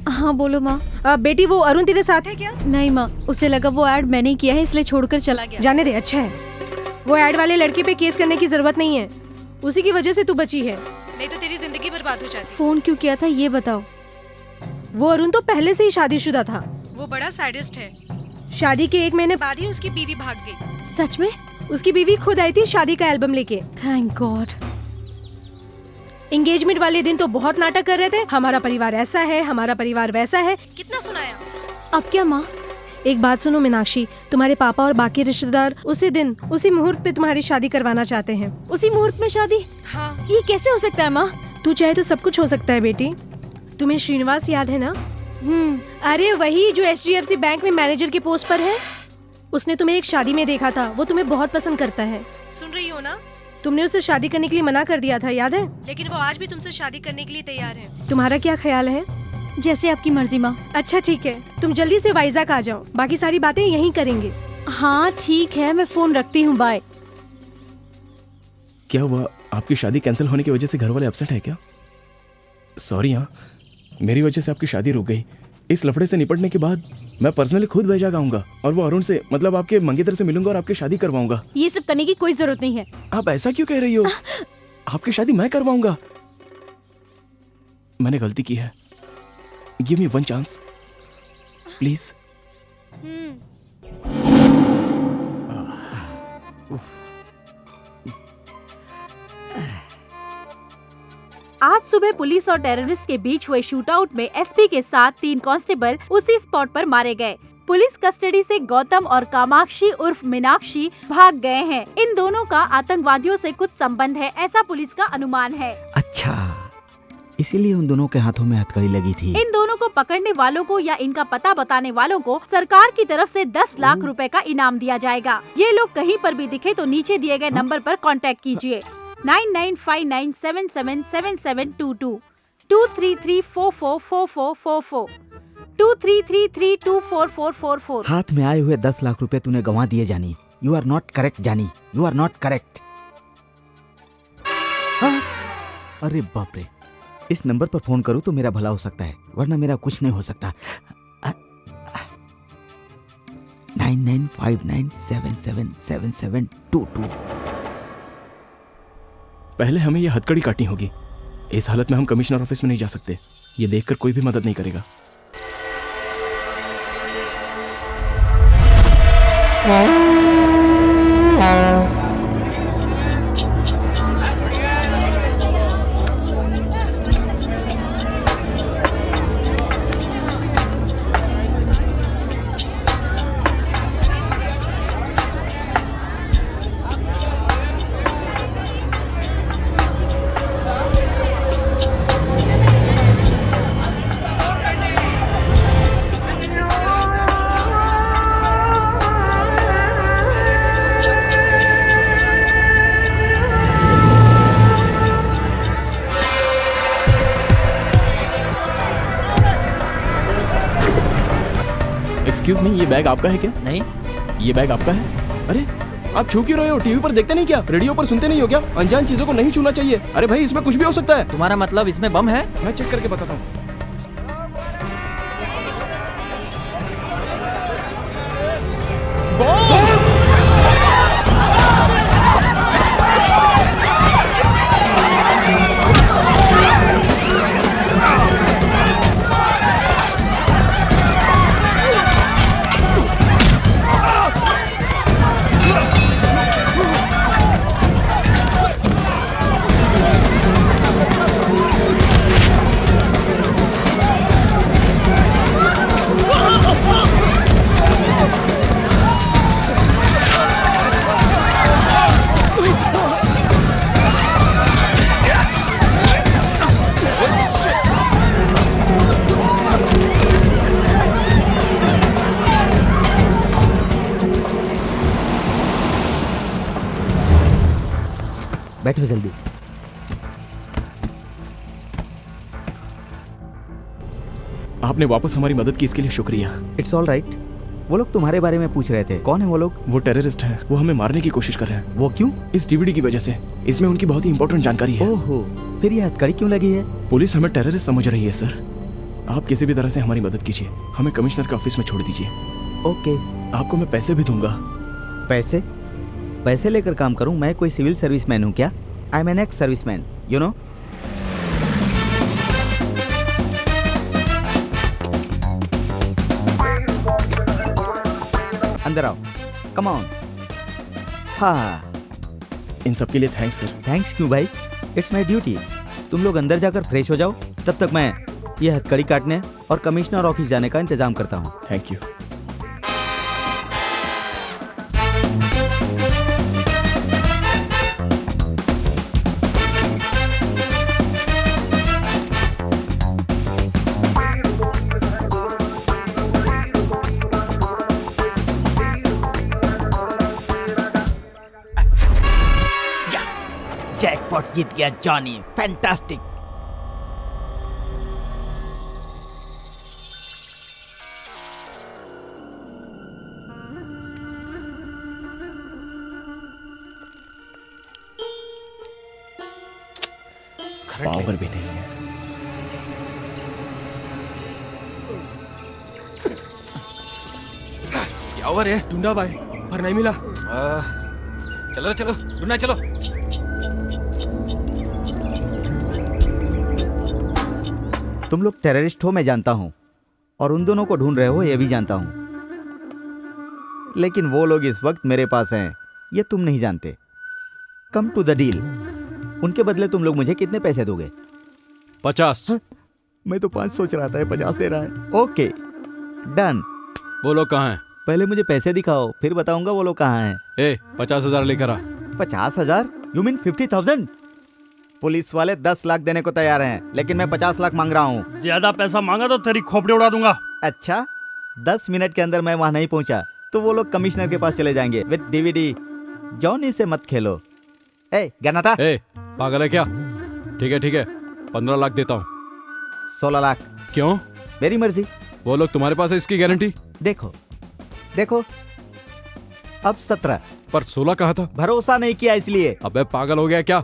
हाँ बोलो माँ। बेटी वो अरुण तेरे साथ है क्या? नहीं माँ, उसे लगा वो ऐड मैंने किया है इसलिए छोड़कर चला गया। जाने दे, अच्छा है। वो ऐड वाले लड़के पे केस करने की जरूरत नहीं है, उसी की वजह से तू बची है, नहीं तो तेरी जिंदगी बर्बाद हो जाती। फोन क्यों किया था ये बताओ। वो अरुण तो पहले से ही शादीशुदा था, वो बड़ा सैडिस्ट है। शादी के 1 महीने बाद ही उसकी बीवी भाग गई। सच में? उसकी बीवी खुद आई थी शादी का एल्बम लेके। Thank God. एंगेजमेंट वाले दिन तो बहुत नाटक कर रहे थे, हमारा परिवार ऐसा है, हमारा परिवार वैसा है, कितना सुनाया। अब क्या माँ? एक बात सुनो मीनाक्षी, तुम्हारे पापा और बाकी रिश्तेदार उसी दिन उसी मुहूर्त पे तुम्हारी शादी करवाना चाहते हैं। उसी मुहूर्त में शादी? हाँ। ये कैसे हो सकता है माँ? तू चाहे तो सब कुछ हो सकता है बेटी। तुम्हें श्रीनिवास याद है ना? अरे वही जो HDFC बैंक में मैनेजर की पोस्ट पर है। उसने तुम्हें एक शादी में देखा था, वो तुम्हें बहुत पसंद करता है। सुन रही हो ना? तुमने उससे शादी करने के लिए मना कर दिया था, याद है? लेकिन वो आज भी तुमसे शादी करने के लिए तैयार है। तुम्हारा क्या ख्याल है? जैसे आपकी मर्जी माँ। अच्छा ठीक है, तुम जल्दी से वाइजाग आ जाओ, बाकी सारी बातें यहीं करेंगे। हाँ ठीक है, मैं फोन रखती हूँ, बाय। क्या हुआ, आपकी शादी कैंसिल होने की वजह से घर वाले अपसेट है क्या? सॉरी हाँ, मेरी वजह से आपकी शादी रुक गई। इस लफड़े से निपटने के बाद मैं पर्सनली खुद वैजाग आऊंगा और वो अरुण से, मतलब आपके मंगेतर से मिलूंगा और आपकी शादी करवाऊंगा। ये सब करने की कोई जरूरत नहीं है। आप ऐसा क्यों कह रही हो? आपकी शादी मैं करवाऊंगा। मैंने गलती की है, give me one chance please. आज सुबह पुलिस और टेररिस्ट के बीच हुए शूटआउट में एसपी के साथ 3 कांस्टेबल उसी स्पॉट पर मारे गए। पुलिस कस्टडी से गौतम और कामाक्षी उर्फ मीनाक्षी भाग गए हैं। इन दोनों का आतंकवादियों से कुछ संबंध है, ऐसा पुलिस का अनुमान है। अच्छा, इसीलिए उन दोनों के हाथों में हथकड़ी लगी थी। इन दोनों को पकड़ने वालों को या इनका पता बताने वालों को सरकार की तरफ से 10 लाख रुपए का इनाम दिया जाएगा। ये लोग कहीं पर भी दिखे तो नीचे दिए गए नंबर पर कांटेक्ट कीजिए 9959777722 233444444 233324444। हाथ में आए हुए 10 लाख रुपए तूने गंवा दिए जानी। यू आर नॉट करेक्ट जानी, यू आर नॉट करेक्ट। अरे बाप रे, इस नंबर पर फोन करूं तो मेरा भला हो सकता है, वरना मेरा कुछ नहीं हो सकता। 9959777722। पहले हमें यह हथकड़ी काटनी होगी। इस हालत में हम कमिश्नर ऑफिस में नहीं जा सकते। ये देखकर कोई भी मदद नहीं करेगा। एक्सक्यूज मी, ये बैग आपका है क्या? नहीं। ये बैग आपका है? अरे आप छू क्यों रहे हो? टीवी पर देखते नहीं क्या? रेडियो पर सुनते नहीं हो क्या? अनजान चीजों को नहीं छूना चाहिए। अरे भाई, इसमें कुछ भी हो सकता है। तुम्हारा मतलब इसमें बम है? मैं चेक करके बताता हूँ। बैठो जल्दी। आपने वापस हमारी मदद की, इसके लिए शुक्रिया। It's all right. वो लोग तुम्हारे बारे में पूछ रहे थे, कौन है वो लोग? वो टेररिस्ट हैं, वो हमें मारने की कोशिश कर रहे हैं। वो क्यों? इस डीवीडी की वजह से। इसमें उनकी बहुत ही इंपॉर्टेंट जानकारी है। ओहो, फिर ये हथकड़ी क्यों लगी है? पुलिस हमें टेररिस्ट समझ रही है सर। आप किसी भी तरह से हमारी मदद कीजिए, हमें कमिश्नर के ऑफिस में छोड़ दीजिए। ओके। आपको मैं पैसे भी दूंगा। पैसे? पैसे लेकर काम करूं? मैं कोई सिविल सर्विसमैन हूं क्या? I am an ex serviceman, you know. अंदर आओ, कम ऑन। हाँ, इन सब के लिए थैंक्स सर। थैंक्स क्यों भाई, इट्स माई ड्यूटी। तुम लोग अंदर जाकर फ्रेश हो जाओ, तब तक मैं ये हथकड़ी काटने और कमिश्नर ऑफिस जाने का इंतजाम करता हूँ। Thank you. जैकपॉट जीत गया जॉनी, फैंटास्टिक। पावर भी नहीं है। क्या हुआ रे? ढूंढा भाई पर नहीं मिला। चलो चलो ढूंढना चलो। तुम लोग टेररिस्ट हो मैं जानता हूँ, और उन दोनों को ढूंढ रहे हो ये भी जानता हूँ, लेकिन वो लोग इस वक्त मेरे पास हैं ये तुम नहीं जानते। Come to the deal. उनके बदले तुम लोग मुझे कितने पैसे दोगे? 50। मैं तो 5 सोच रहा था, 50 दे रहा है। Okay done. वो लोग कहाँ हैं? पहले मुझे पैसे दिखाओ, फिर बताऊंगा वो लोग कहाँ हैं। 50,000 लेकर आ। 50,000? You mean 50,000? पुलिस वाले 10 लाख देने को तैयार हैं, लेकिन मैं 50 लाख मांग रहा हूँ। ज्यादा पैसा मांगा तो तेरी खोपड़ी उड़ा दूंगा। अच्छा, 10 मिनट के अंदर मैं वहाँ नहीं पहुँचा तो वो लोग कमिश्नर के पास चले जाएंगे विद डीवीडी। जॉनी से मत खेलो। गनाता पागल है क्या? ठीक है 15 लाख देता हूँ। 16 लाख। क्यों? मेरी मर्जी। वो लोग तुम्हारे पास है इसकी गारंटी? देखो अब 17। पर 16 कहा था। भरोसा नहीं किया इसलिए। अबे पागल हो गया क्या?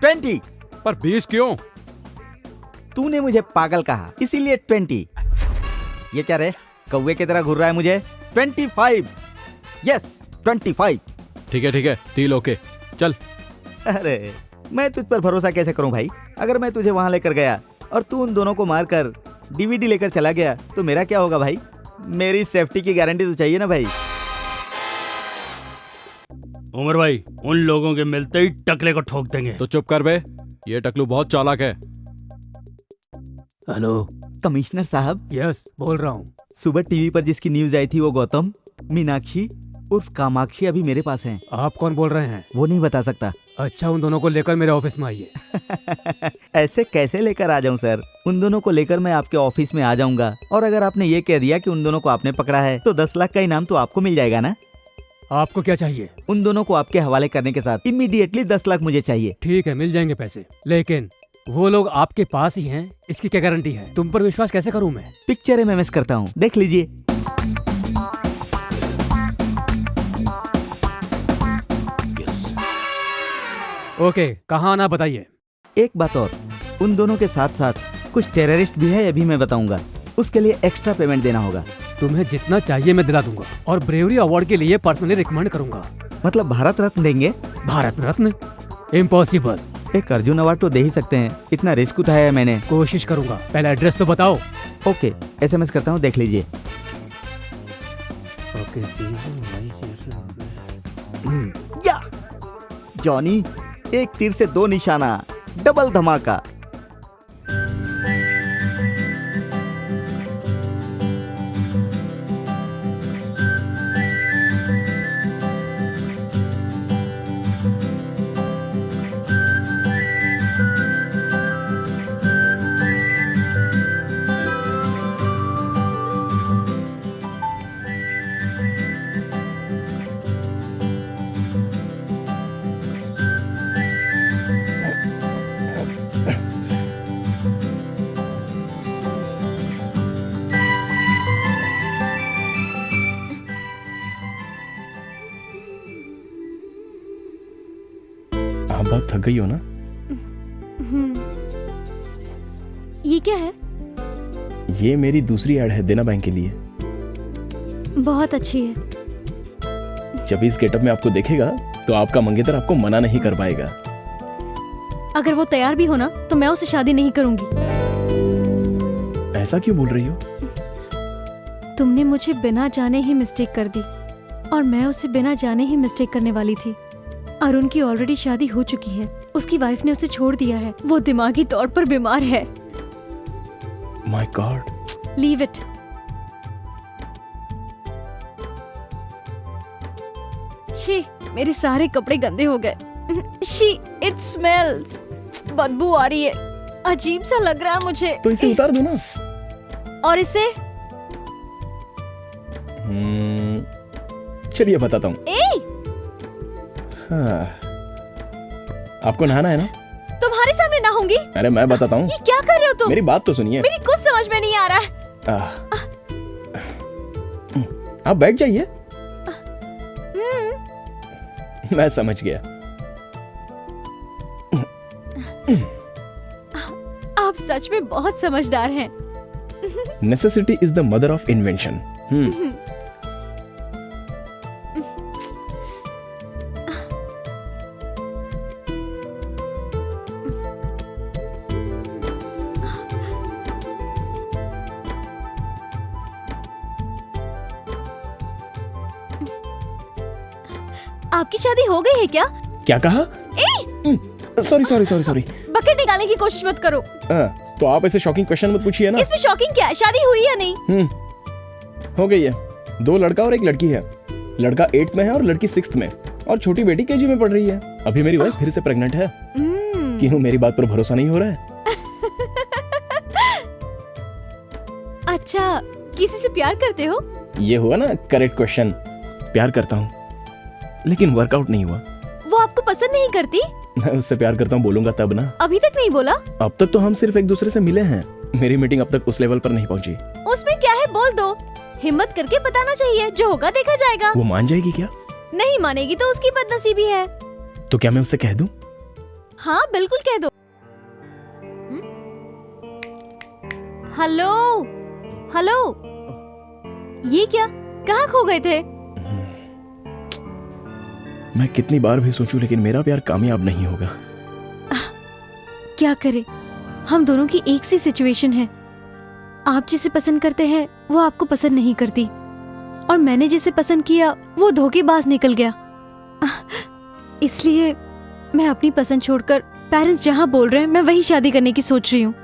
20। पर 20 क्यों? तूने मुझे पागल कहा इसीलिए 20। ये क्या रे, कौवे की तरह घूर रहा है मुझे? 25। यस 25। ठीक है डील ओके चल। अरे मैं तुझ पर भरोसा कैसे करूं भाई? अगर मैं तुझे वहां लेकर गया और तू उन दोनों को मारकर डीवीडी लेकर चला गया तो मेरा क्या होगा भाई? मेरी सेफ्टी की गारंटी तो चाहिए ना भाई। उमर भाई, उन लोगों के मिलते ही टकले को ठोक देंगे। तो चुप कर बे, ये टकलू बहुत चालाक है। हेलो कमिश्नर साहब। यस बोल रहा हूँ। सुबह टीवी पर जिसकी न्यूज आई थी वो गौतम, मीनाक्षी उर्फ कामाक्षी अभी मेरे पास हैं। आप कौन बोल रहे हैं? वो नहीं बता सकता। अच्छा, उन दोनों को लेकर मेरे ऑफिस में आइए। ऐसे कैसे लेकर आ जाऊं सर? उन दोनों को लेकर मैं आपके ऑफिस में आ जाऊंगा, और अगर आपने ये कह दिया कि उन दोनों को आपने पकड़ा है तो 10 लाख का इनाम तो आपको मिल जाएगा ना? आपको क्या चाहिए? उन दोनों को आपके हवाले करने के साथ इमीडिएटली 10 लाख मुझे चाहिए। ठीक है, मिल जाएंगे पैसे, लेकिन वो लोग आपके पास ही हैं, इसकी क्या गारंटी है? तुम पर विश्वास कैसे करूं मैं? पिक्चर में मिस करता हूँ, देख लीजिए। ओके, कहाँ आना बताइए। एक बात और, उन दोनों के साथ साथ कुछ टेररिस्ट भी है, ये भी मैं बताऊंगा। उसके लिए एक्स्ट्रा पेमेंट देना होगा। तुम्हें जितना चाहिए मैं दिला दूंगा, और ब्रेवरी अवार्ड के लिए पर्सनली रिकमेंड करूंगा। मतलब भारत रत्न देंगे? भारत रत्न? इम्पॉसिबल। एक अर्जुन अवार्ड तो दे ही सकते हैं, इतना रिस्क उठाया है मैंने। कोशिश करूंगा, पहले एड्रेस तो बताओ। ओके, SMS करता हूँ, देख लीजिए। या जॉनी, एक तीर से 2 निशाना, डबल धमाका। आप बहुत थक गई हो ना? ये क्या है? ये मेरी दूसरी ऐड है देना बैंक के लिए। बहुत अच्छी है। जब इस गेटअप में आपको देखेगा तो आपका मंगेतर आपको मना नहीं कर पाएगा। अगर वो तैयार भी हो ना तो मैं उससे शादी नहीं करूंगी। ऐसा क्यों बोल रही हो? तुमने मुझे बिना जाने ही मिस्टेक कर दी, और मैं उसे बिना जाने ही मिस्टेक करने वाली थी। अरुण की ऑलरेडी शादी हो चुकी है, उसकी वाइफ ने उसे छोड़ दिया है, वो दिमागी तौर पर बीमार है। My God. Leave it. छी, मेरे सारे कपड़े गंदे हो गए। She, it smells. बदबू आ रही है, अजीब सा लग रहा है मुझे। तो इसे उतार दो ना। और इसे? चलिए बताता हूँ। हाँ। आपको नहाना है ना? तुम्हारे सामने नहाऊंगी? अरे मैं बताता हूँ। ये क्या कर रहे हो तुम? मेरी बात तो सुनिए। मेरी कुछ समझ में नहीं आ रहा है। आप बैठ जाइए। मैं समझ गया। आप सच में बहुत समझदार हैं। Necessity is the mother of invention. आपकी शादी हो गई है क्या? क्या कहा? Sorry sorry sorry sorry. Bucket निकालने की कोशिश मत करो। तो आप ऐसे शॉकिंग क्वेश्चन मत पूछिए ना। इसमें शॉकिंग क्या है? शादी हुई या नहीं? हो गई है। 2 लड़का और 1 लड़की है। लड़का 8th में है और लड़की 6th में, और छोटी बेटी KG में पढ़ रही है। अभी मेरी वाइफ फिर से प्रेग्नेंट है। क्यों, मेरी बात पर भरोसा नहीं हो रहा है? अच्छा, किसी से प्यार करते हो? ये हुआ ना करेक्ट क्वेश्चन। प्यार करता हूँ, लेकिन वर्कआउट नहीं हुआ। वो आपको पसंद नहीं करती? मैं उससे प्यार करता हूँ बोलूंगा तब ना। अभी तक नहीं बोला? अब तक तो हम सिर्फ एक दूसरे से मिले हैं। मेरी मीटिंग अब तक उस लेवल पर नहीं पहुंची। उसमें क्या है, बोल दो। हिम्मत करके बताना चाहिए, जो होगा देखा जाएगा। वो मान जाएगी क्या? नहीं मानेगी तो उसकी बदनसीबी है। तो क्या मैं उससे कह दूं? हाँ बिल्कुल कह दो। हेलो हेलो, ये क्या, कहाँ खो गए थे? मैं कितनी बार भी सोचूं, लेकिन मेरा प्यार कामयाब नहीं होगा। क्या करे, हम दोनों की एक सी सिचुएशन है। आप जिसे पसंद करते हैं वो आपको पसंद नहीं करती, और मैंने जिसे पसंद किया वो धोखेबाज निकल गया। इसलिए मैं अपनी पसंद छोड़कर पेरेंट्स जहाँ बोल रहे हैं मैं वही शादी करने की सोच रही हूँ।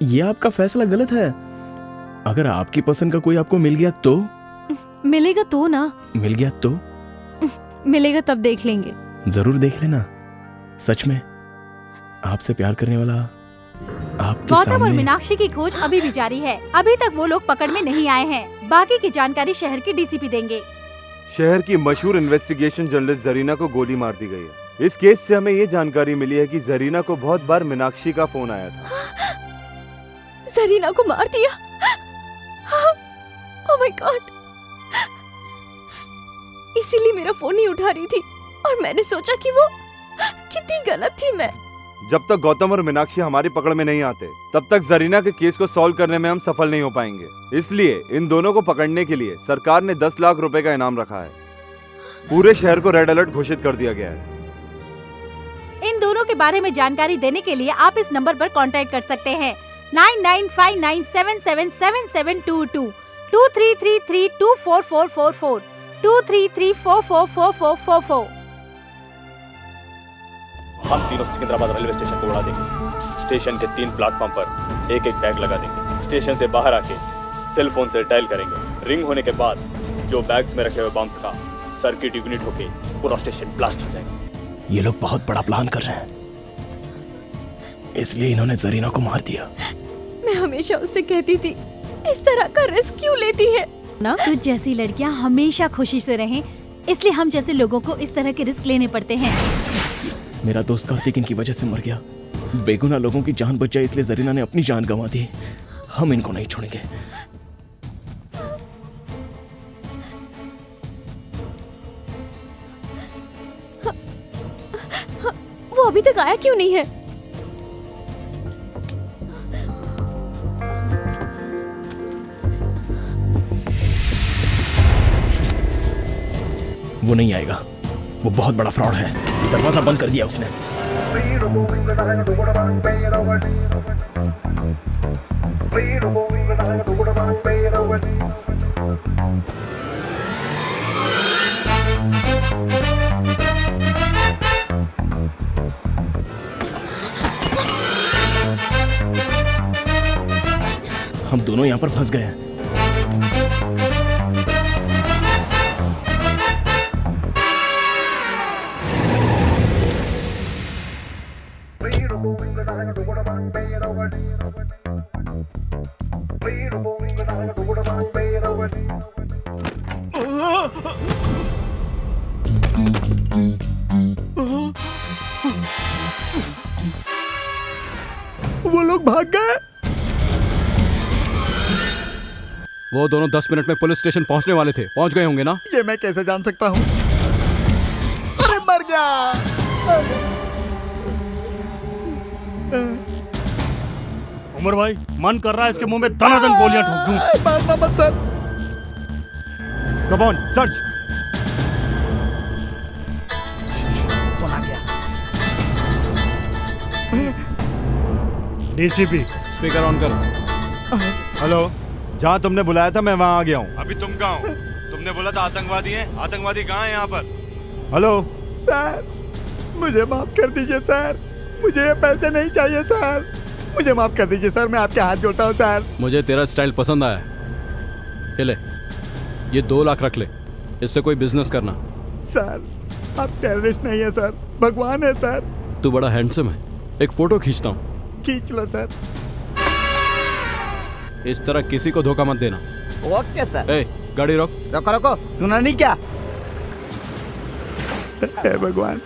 ये आपका फैसला गलत है। अगर आपकी पसंद का कोई आपको मिल गया तो? मिलेगा तो ना। मिल गया तो? मिलेगा तब देख लेंगे। जरूर देख लेना। सच में आपसे प्यार करने वाला आपके गौतम और सामने। मीनाक्षी की खोज अभी भी जारी है। अभी तक वो लोग पकड़ में नहीं आए हैं। बाकी की जानकारी शहर के DCP देंगे। शहर की मशहूर इन्वेस्टिगेशन जर्नलिस्ट जरीना को गोली मार दी गई है। इस केस से हमें ये जानकारी मिली है कि जरीना को बहुत बार मीनाक्षी का फोन आया था। जरीना को मार दिया? Oh my God. इसीलिए मेरा फोन नहीं उठा रही थी, और मैंने सोचा कि वो कितनी गलत थी मैं। जब तक गौतम और मीनाक्षी हमारी पकड़ में नहीं आते, तब तक जरीना के केस को सॉल्व करने में हम सफल नहीं हो पाएंगे। इसलिए इन दोनों को पकड़ने के लिए सरकार ने 10 लाख रुपए का इनाम रखा है। पूरे शहर को रेड अलर्ट घोषित कर दिया गया है। इन दोनों के बारे में जानकारी देने के लिए आप इस नंबर पर कांटेक्ट कर सकते हैं 9959777722 2333244444 2334444444। हम तीनों सिकंदराबाद रेलवे स्टेशन को उड़ा देंगे। स्टेशन के 3 प्लेटफॉर्म पर एक एक बैग लगा देंगे। स्टेशन से बाहर आके सेल फोन से डायल करेंगे। रिंग होने के बाद जो बैग्स में रखे हुए बम्स का सर्किट इग्निट होके पूरा स्टेशन ब्लास्ट हो जाएगा। ये लोग बहुत बड़ा प्लान कर रहे हैं, इसलिए इन्होंने जरीना को मार दिया। मैं हमेशा उससे कहती थी इस तरह का रिस्क क्यों लेती है ना। तो जैसी लड़कियां हमेशा खुशी से रहें, इसलिए हम जैसे लोगों को इस तरह के रिस्क लेने पड़ते हैं। मेरा दोस्त कार्तिक इनकी वजह से मर गया। बेगुनाह लोगों की जान बच जाए, इसलिए जरीना ने अपनी जान गंवा दी। हम इनको नहीं छोड़ेंगे। वो अभी तक आया क्यों नहीं है? वो नहीं आएगा, वो बहुत बड़ा फ्रॉड है। दरवाजा बंद कर दिया उसने। हम दोनों यहाँ पर फंस गए हैं। वो लोग भाग गए। वो दोनों 10 मिनट में पुलिस स्टेशन पहुंचने वाले थे। पहुंच गए होंगे ना? ये मैं कैसे जान सकता हूँ? अरे मर गया। उमर भाई मन कर रहा है इसके मुंह में दनादन गोलियां ठोक दूं। मारना मत सर। Come on search. कौन आ गया? डीसीपी स्पीकर ऑन कर। हेलो, जहाँ तुमने बुलाया था मैं वहाँ आ गया हूँ। अभी तुम कहाँ हो? तुमने बोला था आतंकवादी हैं। आतंकवादी कहाँ हैं यहाँ पर? हेलो सर मुझे माफ कर दीजिए सर, मुझे ये पैसे नहीं चाहिए सर, मुझे माफ कर दीजिए सर, मैं आपके हाथ जोड़ता हूँ सर। मुझे तेरा स्टाइल पसंद आया। ये ले, ये 2 लाख रख ले, इससे कोई बिजनेस करना। सर आप टेररिस्ट नहीं है सर, भगवान है सर। तू बड़ा हैंडसम है, एक फोटो खींचता हूँ। खींच लो सर। इस तरह किसी को धोखा मत देना। Okay sir. ए, गाड़ी रोक। रोको रोको, सुना नहीं क्या? हे भगवान,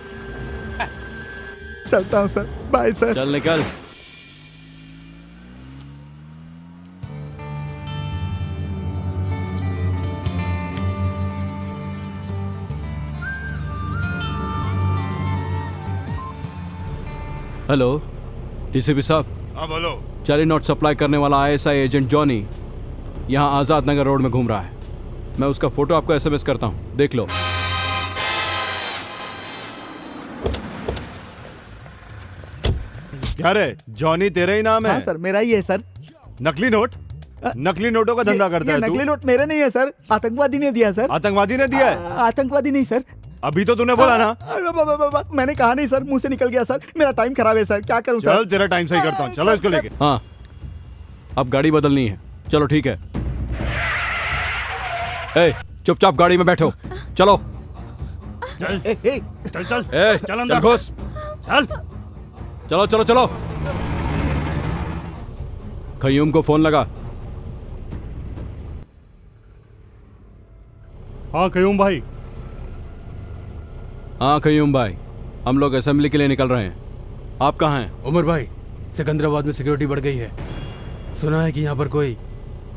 चलता हूँ सर, बाय सर। चल निकल। हेलो डीसीपी साहब। हाँ बोलो। जाली नोट सप्लाई करने वाला आईएसआई एजेंट जॉनी यहाँ आजाद नगर रोड में घूम रहा है। मैं उसका फोटो आपको एसएमएस करता हूँ, देख लो। क्या रे, जॉनी तेरा ही नाम है? हाँ सर, मेरा ही है सर। नकली नोट? नकली नोटों का धंधा करता है तू? नकली नोट मेरे नहीं है सर, आतंकवादी ने दिया सर। आतंकवादी ने दिया है? आतंकवादी नहीं सर। अभी तो तूने बोला ना। मैंने कहा नहीं सर, मुंह से निकल गया सर, मेरा टाइम खराब है सर, क्या करूं सर? चल तेरा टाइम सही करता हूँ, चलो इसको लेके। हाँ, अब गाड़ी बदलनी है। चलो ठीक है। ए, चुपचाप गाड़ी में बैठो, चलो। चल चल चल ए, चल अंदर घुस। चल। चलो चलो चलो। खयूम को फोन लगा। हाँ कयूम भाई। हाँ खयूम भाई, हम लोग असेंबली के लिए निकल रहे हैं। आप कहाँ हैं? उमर भाई, सिकंदराबाद में सिक्योरिटी बढ़ गई है। सुना है कि यहाँ पर कोई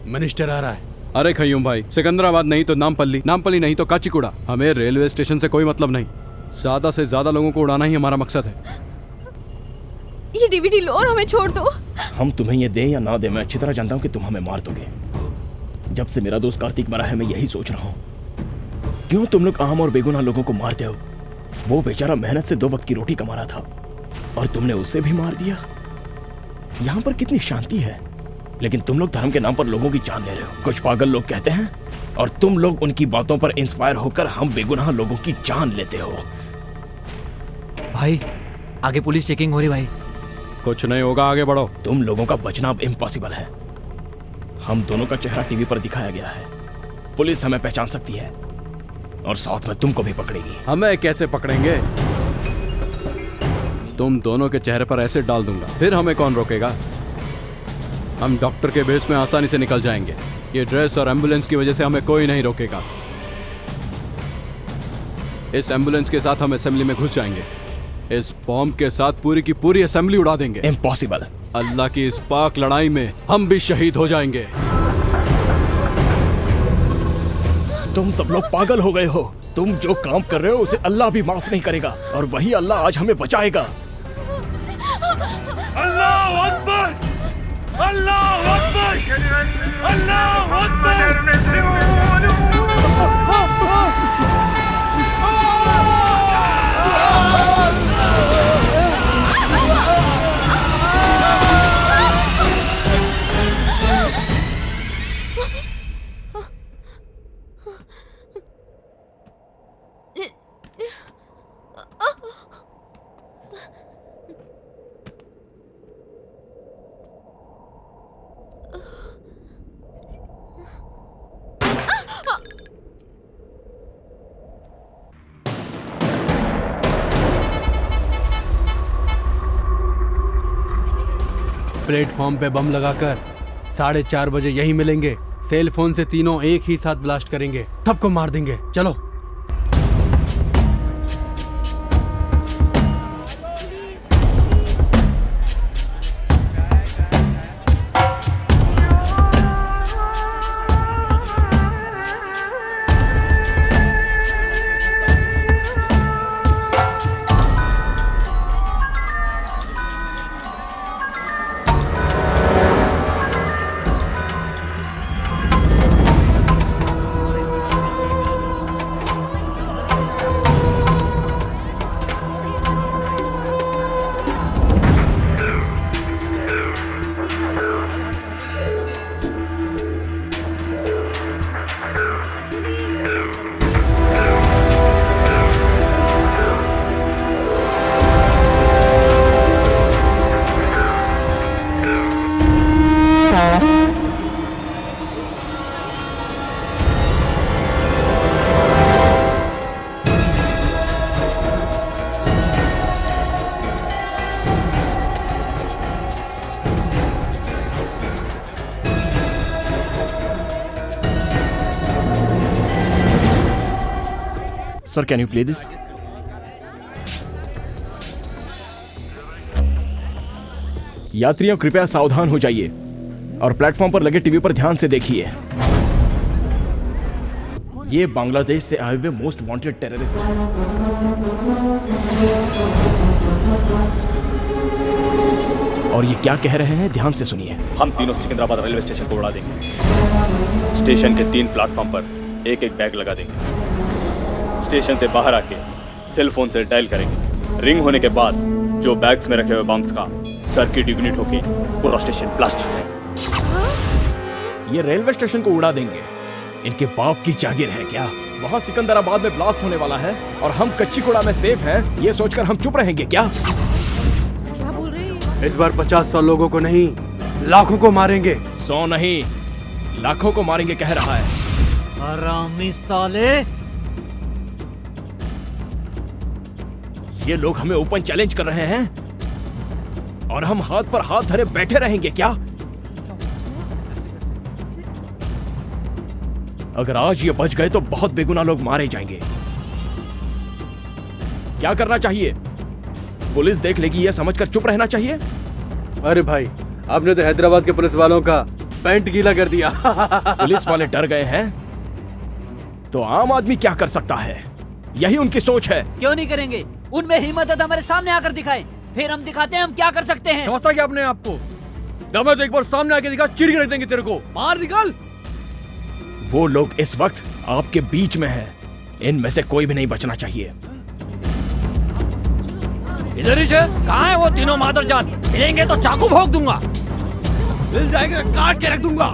मिनिस्टर आ रहा है। अरे खयूम भाई, सिकंदराबाद नहीं तो नामपल्ली, नामपल्ली नहीं तो काचीकुड़ा। हमें रेलवे स्टेशन से कोई मतलब नहीं, ज्यादा से ज्यादा लोगों को उड़ाना ही हमारा मकसद है। ये डीवीडी लो और हमें छोड़ दो। हम तुम्हें ये दे या ना दे, मैं अच्छी तरह जानता हूँ कि तुम हमें मार दोगे। जब से मेरा दोस्त कार्तिक मरा है, मैं यही सोच रहा हूँ, क्यों तुम लोग आम और बेगुनाह लोगों को मारते हो? वो बेचारा मेहनत से 2 वक्त की रोटी कमा रहा था और तुमने उसे भी मार दिया। यहाँ पर कितनी शांति है, लेकिन तुम लोग धर्म के नाम पर लोगों की जान ले रहे हो। कुछ पागल लोग कहते हैं और तुम लोग उनकी बातों पर इंस्पायर होकर हम बेगुनाह लोगों की जान लेते हो। भाई आगे पुलिस चेकिंग हो रही भाई। कुछ नहीं होगा, आगे बढ़ो। तुम लोगों का बचना अब इम्पॉसिबल है। हम दोनों का चेहरा टीवी पर दिखाया गया है, पुलिस हमें पहचान सकती है और साथ में तुमको भी पकड़ेगी। हमें कैसे पकड़ेंगे? तुम दोनों के चेहरे पर एसिड डाल दूंगा, फिर हमें कौन रोकेगा? हम डॉक्टर के बेस में आसानी से निकल जाएंगे। ये ड्रेस और एम्बुलेंस की वजह से हमें कोई नहीं रोकेगा। इस एम्बुलेंस के साथ हम असेंबली में घुस जाएंगे। इस बॉम्ब के साथ पूरी की पूरी असेंबली उड़ा देंगे। इम्पॉसिबल। अल्लाह की इस पाक लड़ाई में हम भी शहीद हो जाएंगे। तुम सब लोग पागल हो गए हो। तुम जो काम कर रहे हो उसे अल्लाह भी माफ नहीं करेगा और वही अल्लाह आज हमें बचाएगा। अल्लाह अकबर, अल्लाह अकबर, अल्लाह अकबर। प्लेटफॉर्म पे बम लगाकर 4:30 बजे यही मिलेंगे। सेल फोन से तीनों एक ही साथ ब्लास्ट करेंगे, सबको मार देंगे। चलो। Sir can you play this? यात्रियों कृपया सावधान हो जाइए और प्लेटफॉर्म पर लगे टीवी पर ध्यान से देखिए। ये बांग्लादेश से आए हुए मोस्ट वांटेड टेररिस्ट हैं। और ये क्या कह रहे हैं, ध्यान से सुनिए। हम तीनों सिकंदराबाद रेलवे स्टेशन को उड़ा देंगे। स्टेशन के 3 प्लेटफॉर्म पर एक एक बैग लगा देंगे। स्टेशन से बाहर आके सेल फोन से डायल करेंगे। रिंग होने के बाद जो बैग्स में रखे हुए बम्स का सर्किट इग्निट होके पूरा स्टेशन ब्लास्ट हो जाएगा। ये रेलवे स्टेशन को उड़ा देंगे, इनके बाप की जागीर है क्या? वहाँ सिकंदराबाद में ब्लास्ट होने वाला है और हम कच्चीकुड़ा में सेफ हैं, ये सोचकर हम चुप रहेंगे क्या? क्या बोल रहे हैं? इस बार 50-100 लोगों को नहीं, लाखों को मारेंगे। 100 नहीं, लाखों को मारेंगे कह रहा है। हरामी साले! ये लोग हमें ओपन चैलेंज कर रहे हैं और हम हाथ पर हाथ धरे बैठे रहेंगे क्या? अगर आज ये बच गए तो बहुत बेगुनाह लोग मारे जाएंगे। क्या करना चाहिए? पुलिस देख लेगी ये समझकर चुप रहना चाहिए? अरे भाई, आपने तो हैदराबाद के पुलिस वालों का पैंट गीला कर दिया। पुलिस वाले डर गए हैं तो आम आदमी क्या कर सकता है? यही उनकी सोच है। क्यों नहीं करेंगे? उनमें हिम्मत है तो हमारे सामने आकर दिखाए, फिर हम दिखाते हैं हम क्या कर सकते हैं। समझता क्या अपने आप को? दम है तो एक बार सामने आके दिखा, चीर के रख देंगे तेरे को। बाहर निकल। वो लोग इस वक्त आपके बीच में है, इनमें से कोई भी नहीं बचना चाहिए। इधर ही कहाँ है वो तीनों मादरजात? मिलेंगे तो चाकू भोंक दूंगा। मिल जाएगा, काट के रख दूंगा।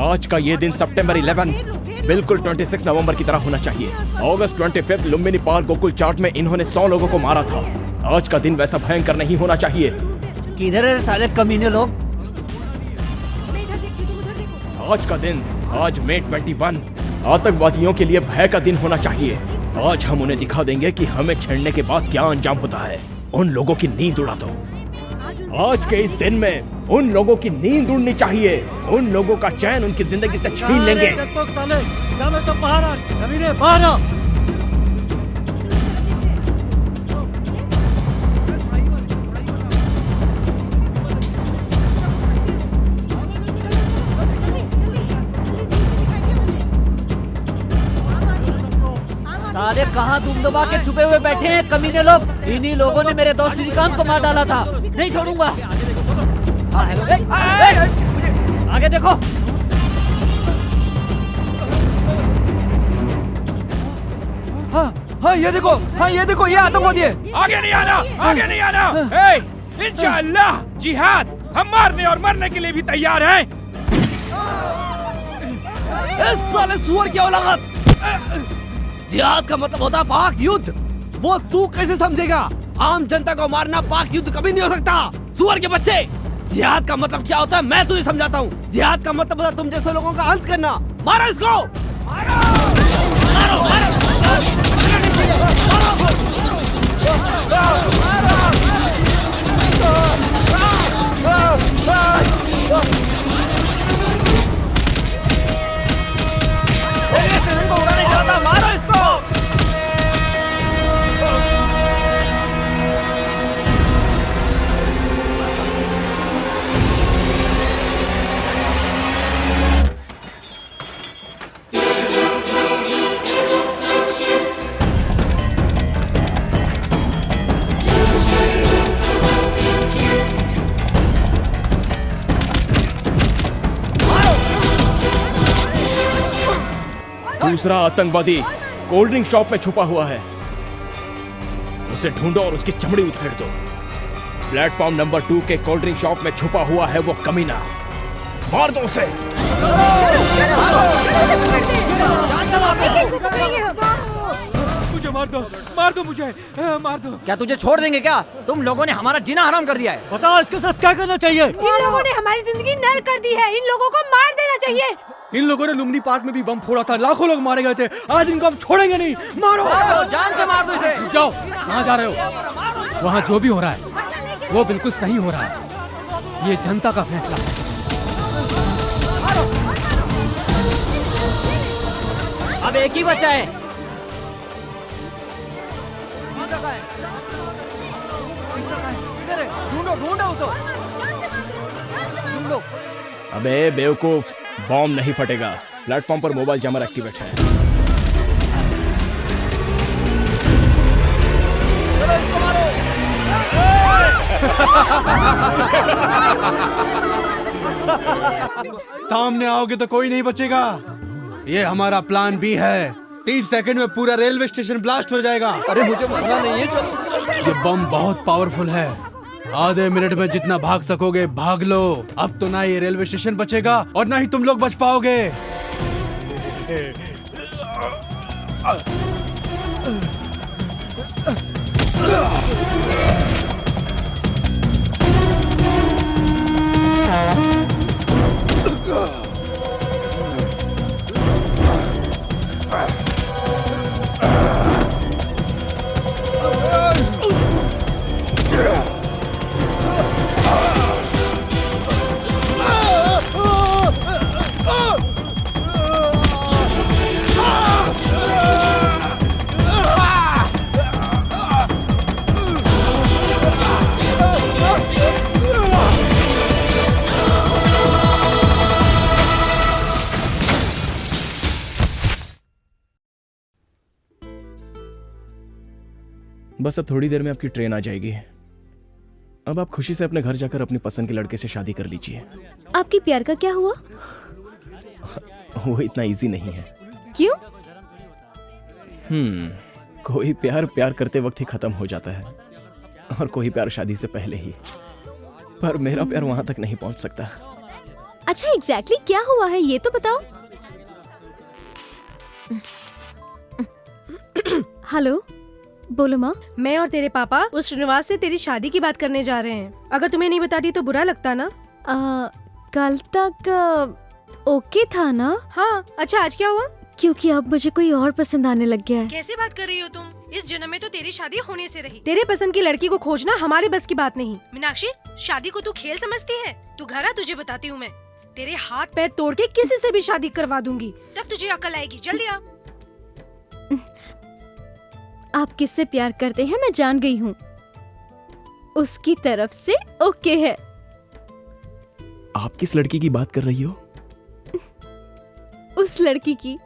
आज का ये दिन सितंबर 11 बिल्कुल 26 नवंबर की तरह होना चाहिए। अगस्त 25 लुम्बिनी पार्क गोकुल चाट में इन्होंने 100 लोगों को मारा था। आज का दिन वैसा भयंकर नहीं होना चाहिए। किधर है साले कमीने लोग? आज का दिन, आज मई 21 आतंकवादियों के लिए भय का दिन होना चाहिए। आज हम उन्हें दिखा देंगे कि हमें छेड़ने के बाद क्या अंजाम होता है। उन लोगों की नींद उड़ा दो। आज के इस दिन में उन लोगों की नींद उड़नी चाहिए। उन लोगों का चैन उनकी जिंदगी से छीन लेंगे। साले कहाँ दुम दबा के छुपे हुए बैठे हैं कमीने लोग? इन्हीं लोगों ने मेरे दोस्त श्रीकांत को मार डाला था। नहीं छोड़ूंगा। आगे देखो। हाँ ये देखो, हाँ ये देखो, ये आतंकवादी है। आगे नहीं आना, आगे नहीं आना। इंशाअल्लाह जिहाद, हम मारने और मरने के लिए भी तैयार हैं। इस साले सुअर की औलाद। जिहाद का मतलब होता है पाक युद्ध। वो तू कैसे समझेगा? आम जनता को मारना पाक युद्ध कभी नहीं हो सकता, सुअर के बच्चे। जिहाद का मतलब क्या होता है मैं तुझे समझाता हूँ। जिहाद का मतलब होता है तुम जैसे लोगों का अंत करना। मारो इसको, मारो, मारो, मारो, मारो इसको। दूसरा आतंकवादी कोल्ड ड्रिंक शॉप में छुपा हुआ है, उसे ढूंढो और उसकी चमड़ी उधेड़ दो। प्लेटफॉर्म नंबर 2 के कोल्ड ड्रिंक शॉप में छुपा हुआ है वो कमीना। मार दो उसे। मुझे मार दो मुझे, मार दो। क्या तुझे छोड़ देंगे क्या? तुम लोगों ने हमारा जीना हराम कर दिया है। बताओ इसके साथ क्या करना चाहिए? इन लोगों ने हमारी जिंदगी नर्क कर दी है। इन लोगों को मार देना चाहिए। इन लोगों ने लुम्बिनी पार्क में भी बम फोड़ा था, लाखों लोग मारे गए थे। आज इनको हम छोड़ेंगे नहीं। मारो, जान से मार दो इसे। जाओ, कहाँ जा रहे हो? वहाँ जो भी हो रहा है वो बिल्कुल सही हो रहा है। ये जनता का फैसला है। अब एक ही बचा है। ढूंढो ढूंढो उसको, ढूंढो। अबे बेवकूफ, बॉम्ब नहीं फटेगा। प्लेटफॉर्म पर मोबाइल जैमर एक्टिवेट है। चलो इसको मारो। सामने आओगे तो कोई नहीं बचेगा। ये हमारा प्लान बी है। 30 सेकंड में पूरा रेलवे स्टेशन ब्लास्ट हो जाएगा। अरे मुझे मरना नहीं है, चलो। ये बम बहुत पावरफुल है। आधे मिनट में जितना भाग सकोगे भाग लो। अब तो ना ये रेलवे स्टेशन बचेगा और ना ही तुम लोग बच पाओगे। बस अब थोड़ी देर में आपकी ट्रेन आ जाएगी। अब आप खुशी से अपने घर जाकर अपनी पसंद के लड़के से शादी कर लीजिए। आपकी प्यार का क्या हुआ? वो इतना इजी नहीं है। क्यों? कोई प्यार प्यार करते वक्त ही खत्म हो जाता है और कोई प्यार शादी से पहले ही। पर मेरा प्यार वहां तक नहीं पहुंच सकता। अच्छा एग्जैक्टली क्या हुआ है ये तो बताओ। हेलो, बोलो माँ। मैं और तेरे पापा उस श्रीनिवास से तेरी शादी की बात करने जा रहे हैं। अगर तुम्हें नहीं बताती तो बुरा लगता ना? कल तक ओके था ना? हाँ। अच्छा आज क्या हुआ? क्योंकि अब मुझे कोई और पसंद आने लग गया है। कैसी बात कर रही हो तुम? इस जन्म में तो तेरी शादी होने से रही। तेरे पसंद की लड़की को खोजना हमारे बस की बात नहीं। मीनाक्षी, शादी को तू खेल समझती है? तू घर आ, तुझे बताती हूँ मैं। तेरे हाथ पैर तोड़ के किसी से भी शादी करवा दूंगी, तब तुझे अकल आएगी। जल्दी आ। आप किससे प्यार करते हैं मैं जान गई हूँ। उसकी तरफ से ओके है। आप किस लड़की की बात कर रही हो? उस लड़की की